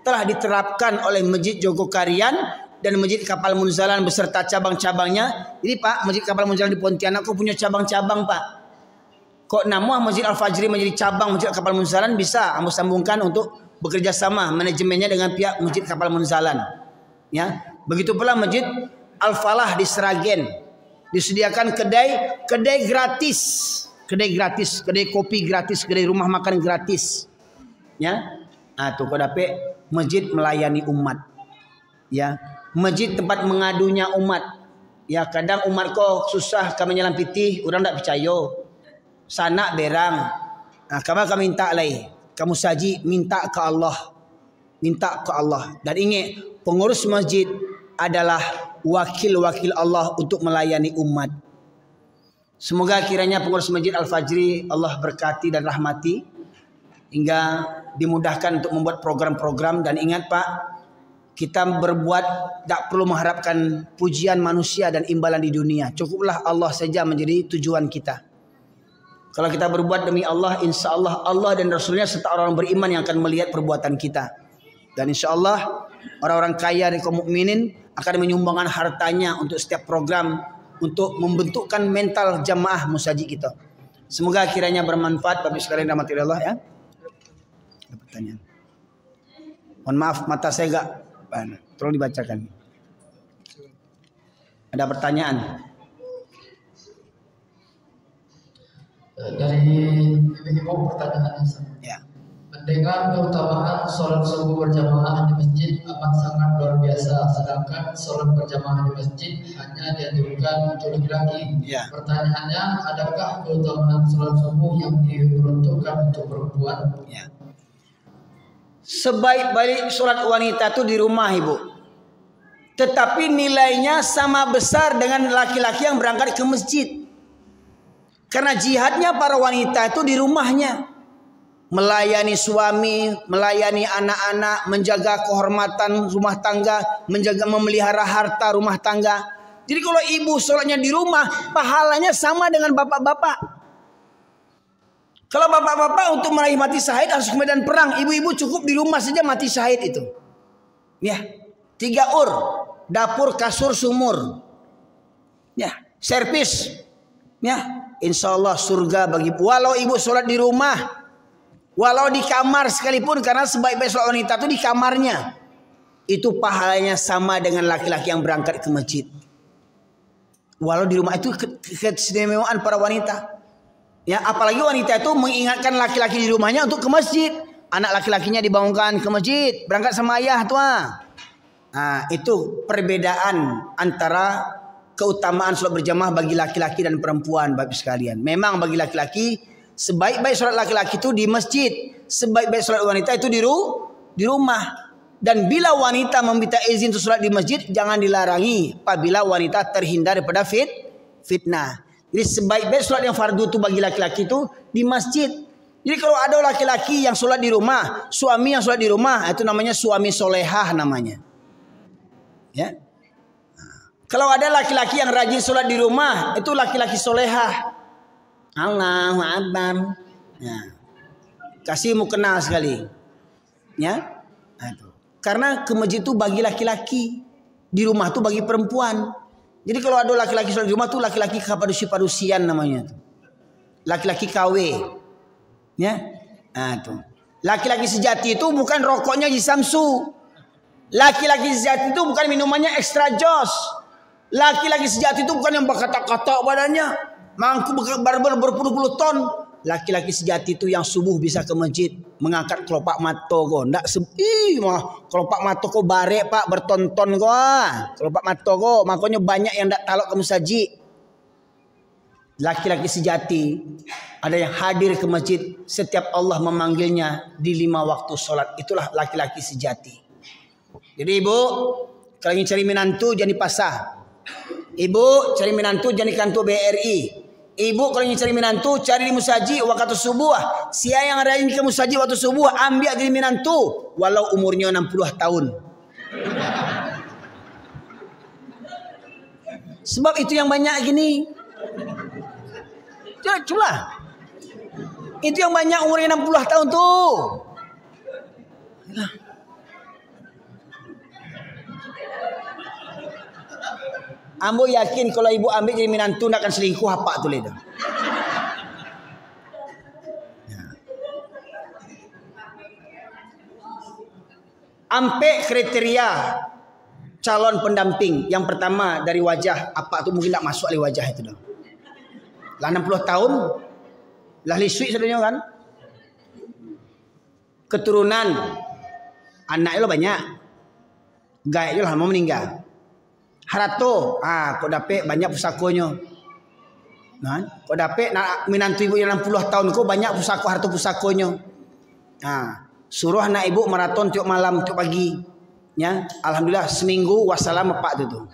telah diterapkan oleh Masjid Jogokarian dan Masjid Kapal Munzalan beserta cabang-cabangnya. Jadi Pak, Masjid Kapal Munzalan di Pontianak kok punya cabang-cabang Pak. Kok nama Masjid Al-Fajri menjadi cabang Masjid Kapal Munzalan, bisa Anda sambungkan untuk bekerja sama manajemennya dengan pihak Masjid Kapal Munzalan. Ya, begitu pula Masjid Al-Falah di Sragen disediakan kedai gratis kedai gratis, kedai kopi gratis, kedai rumah makan gratis. Ya. Nah, tuh kau dapat masjid melayani umat. Ya, masjid tempat mengadunya umat. Ya, kadang umat kau susah kami nyalam pitih, orang tak percaya. Sana berang. Nah, kamu minta lagi. Kamu saji minta ke Allah. Minta ke Allah. Dan ingat, pengurus masjid adalah wakil-wakil Allah untuk melayani umat. Semoga kiranya pengurus Masjid Al-Fajri Allah berkati dan rahmati hingga dimudahkan untuk membuat program-program. Dan ingat Pak, kita berbuat tak perlu mengharapkan pujian manusia dan imbalan di dunia. Cukuplah Allah saja menjadi tujuan kita. Kalau kita berbuat demi Allah, insya Allah Allah dan Rasulnya serta orang-orang beriman yang akan melihat perbuatan kita. Dan insya Allah orang-orang kaya dan kaum mukminin akan menyumbangkan hartanya untuk setiap program untuk membentukkan mental jamaah musaji kita. Semoga kiranya bermanfaat bagi sekalian rahmati Allah ya. Ada pertanyaan. Mohon maaf mata saya enggak tolong dibacakan. Ada pertanyaan? Dari ibu pertanyaannya. Ya. Mendengar keutamaan sholat subuh berjamaah di masjid amat sangat luar biasa, sedangkan sholat berjamaah di masjid hanya dianjurkan untuk laki-laki. Ya. Pertanyaannya, adakah keutamaan sholat subuh yang diperuntukkan untuk perempuan? Ya. Sebaik-baik sholat wanita itu di rumah ibu, tetapi nilainya sama besar dengan laki-laki yang berangkat ke masjid. Karena jihadnya para wanita itu di rumahnya, melayani suami, melayani anak-anak, menjaga kehormatan rumah tangga, menjaga memelihara harta rumah tangga. Jadi kalau ibu sholatnya di rumah, pahalanya sama dengan bapak-bapak. Kalau bapak-bapak untuk meraih mati syahid harus ke medan perang, ibu-ibu cukup di rumah saja mati syahid itu. Ya, 3 ur, dapur, kasur, sumur. Ya, servis. Ya, insya Allah surga bagi walau ibu sholat di rumah, walau di kamar sekalipun, karena sebaik-baik sholat wanita itu di kamarnya, itu pahalanya sama dengan laki-laki yang berangkat ke masjid. Walau di rumah itu keistimewaan para wanita. Ya, apalagi wanita itu mengingatkan laki-laki di rumahnya untuk ke masjid. Anak laki-lakinya dibangunkan ke masjid, berangkat sama ayah tua. Nah, itu perbedaan antara keutamaan sholat berjamaah bagi laki-laki dan perempuan Bapak sekalian. Memang bagi laki-laki sebaik-baik sholat laki-laki itu di masjid, sebaik-baik sholat wanita itu di rumah. Dan bila wanita meminta izin untuk sholat di masjid, jangan dilarangi apabila wanita terhindar daripada fitnah. Jadi sebaik-baik sholat yang fardu itu bagi laki-laki itu di masjid. Jadi kalau ada laki-laki yang sholat di rumah, suami yang sholat di rumah, itu namanya suami solehah namanya. Ya. Kalau ada laki-laki yang rajin sholat di rumah, itu laki-laki solehah. Allahu Akbar. Ya. Kasih mukena sekali. Ya. Aduh. Karena ke masjid itu bagi laki-laki, di rumah itu bagi perempuan. Jadi kalau ada laki-laki sholat di rumah itu laki-laki kepadusi-padusian namanya. Laki-laki KW. Ya. Nah, tuh. Laki-laki sejati itu bukan rokoknya di Samsu. Laki-laki sejati itu bukan minumannya extra jos. Laki-laki sejati itu bukan yang berkata-kata badannya, mangku berpuluh-puluh ton. Laki-laki sejati itu yang subuh bisa ke masjid, mengangkat kelopak mato ko. Ndak kelopak mato ko bare Pak bertonton ko. Kelopak mato ko, makanya banyak yang ndak talok ke musaji. Laki-laki sejati ada yang hadir ke masjid setiap Allah memanggilnya di 5 waktu sholat. Itulah laki-laki sejati. Jadi ibu, kalau ingin cari menantu jangan di pasar. Ibu cari menantu jangan di kantor BRI. Ibu kalau ingin cari menantu cari di musaji waktu subuh. Siapa yang rajin ke musaji waktu subuh ambil jadi menantu walau umurnya 60 tahun. Sebab itu yang banyak gini. Coba. Itu yang banyak umurnya 60 tahun tuh. Ambo yakin kalau ibu ambil jadi menantu nak akan selingkuh apa tu leda. Ya. Ampe kriteria calon pendamping yang pertama dari wajah apa tu mungkin tak masuk oleh wajah itu dah. Lah 60 tahun Lahli suik sebenarnya kan. Keturunan anaknya lo banyak. Gaib lah mau meninggal. Harato, kok dapat banyak pusakonya. Nah, kok dapat nak minantu ibu yang 60 tahun kok banyak pusako harta pusakonya. Suruh anak ibu maraton tiap malam, tiap pagi. Ya, alhamdulillah seminggu wassalam pak tu.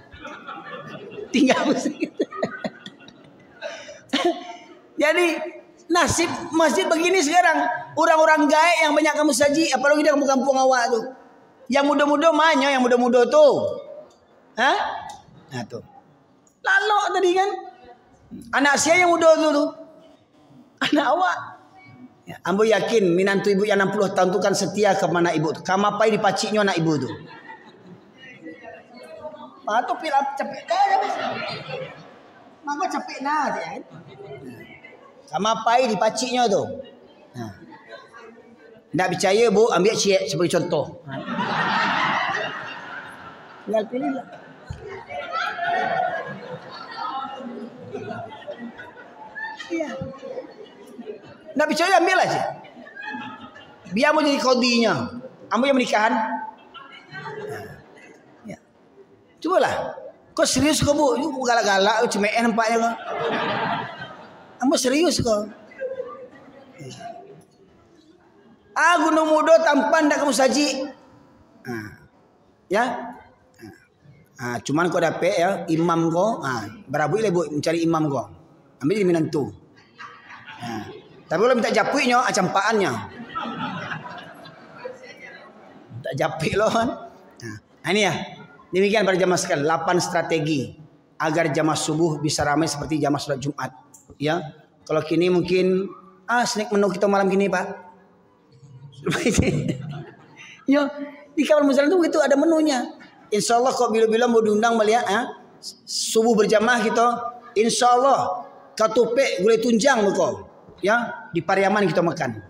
Tinggal Jadi nasib masjid begini sekarang. Orang-orang gaib yang banyak kamu saji, apalagi di kampung-kampung awak tu. Yang muda-muda mana yang muda-muda tu? Nah tu. Lalu tadi kan. Anak saya yang muda tu. Anak awak. Ya, ambo yakin minantu ibu yang 60 tahun tu kan setia ke mana ibu tu. Kamapai dipaciknya anak ibu tu. Tu pilih cepet dah. Maka cepet nah kan. Kamapai dipaciknya tu. Tak percaya bu, ambil cik sebagai contoh. Tinggal pilih lah. Iya. Tak percaya ambil lah cik. Biar mau jadi qadinya. Ambo yang menikahan. Ya. Cubalah. Kau serius kau bu? You galak-galak, cemean nampaknya kau. Ambo serius kau. Gunung muda tampan tak kamu saji. Ya. Cuman kau dapat ya imam kau. Berabu ibu mencari imam kau. Ambil di minantu. Tapi kalau minta japuinya, campaannya. Tak japik loh kan. Ini ya. Demikian para jamaah sekalian 8 strategi agar jamaah subuh bisa ramai seperti jamaah salat Jumat. Ya. Kalau kini mungkin snack menu kita malam gini Pak. Ya, di kamar muslim itu begitu ada menunya. Insyaallah kok bila-bila mau diundang melihat subuh berjamaah kita, insyaallah katupek gulai tunjang kau. Ya, di Pariaman kita makan.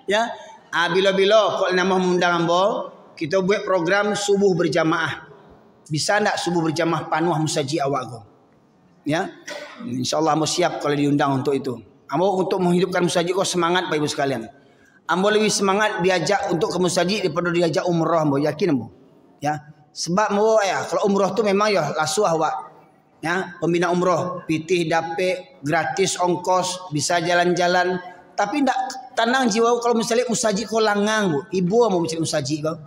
Ya, bila-bila kok nama mengundang ambo, kita buat program subuh berjamaah. Bisa ndak subuh berjamaah panuh musaji awak kau? Ya, insyaallah ambo siap kalau diundang untuk itu. Ambo untuk menghidupkan musaji kau semangat Bapak Ibu sekalian. Ambo lebih semangat diajak untuk ke musaji daripada diajak umrah ambo, yakin ambo. Ya, sebab ambo ya kalau umrah tu memang ya lasuh awak. Ya, pembina umroh, pitih dapat gratis ongkos, bisa jalan-jalan. Tapi ndak tenang jiwa kalau misalnya musaji kau langang bu, ibu mau mencari musaji kau.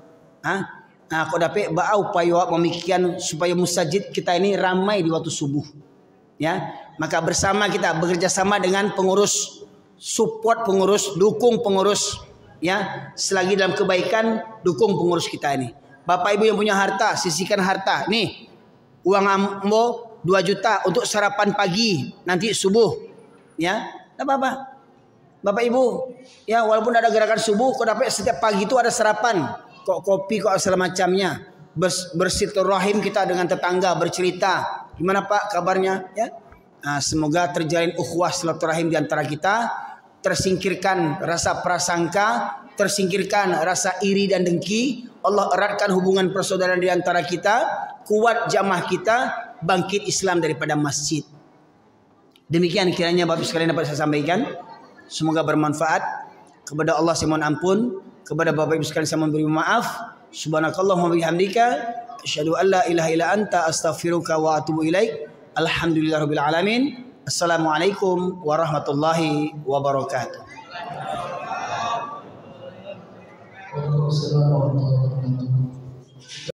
Kau dapat upaya memikirkan supaya musajid kita ini ramai di waktu subuh. Ya, maka bersama kita bekerja sama dengan pengurus, support pengurus, dukung pengurus. Ya, selagi dalam kebaikan dukung pengurus kita ini. Bapak ibu yang punya harta, sisihkan harta. Nih, uang ambo 2 juta untuk sarapan pagi nanti subuh. Ya, tak apa-apa. Bapak Ibu, ya walaupun ada gerakan subuh, kau dapat setiap pagi itu ada sarapan. Kok kopi, kok segala macamnya. Bersilaturahim kita dengan tetangga, bercerita. Gimana Pak kabarnya? Ya, semoga terjalin ukhuwah silaturahim di antara kita. Tersingkirkan rasa prasangka, tersingkirkan rasa iri dan dengki. Allah eratkan hubungan persaudaraan di antara kita. Kuat jamaah kita, bangkit Islam daripada masjid. Demikian kiranya Bapak sekalian dapat saya sampaikan. Semoga bermanfaat. Kepada Allah saya mohon ampun, kepada Bapak Ibu sekalian saya memberi maaf. Subhanakallahumma bihamdika asyhadu an la ilaha illa anta astaghfiruka wa atubu ilaik. Alhamdulillahirabbil alamin. Assalamualaikum warahmatullahi wabarakatuh. Waalaikumsalam warahmatullahi wabarakatuh.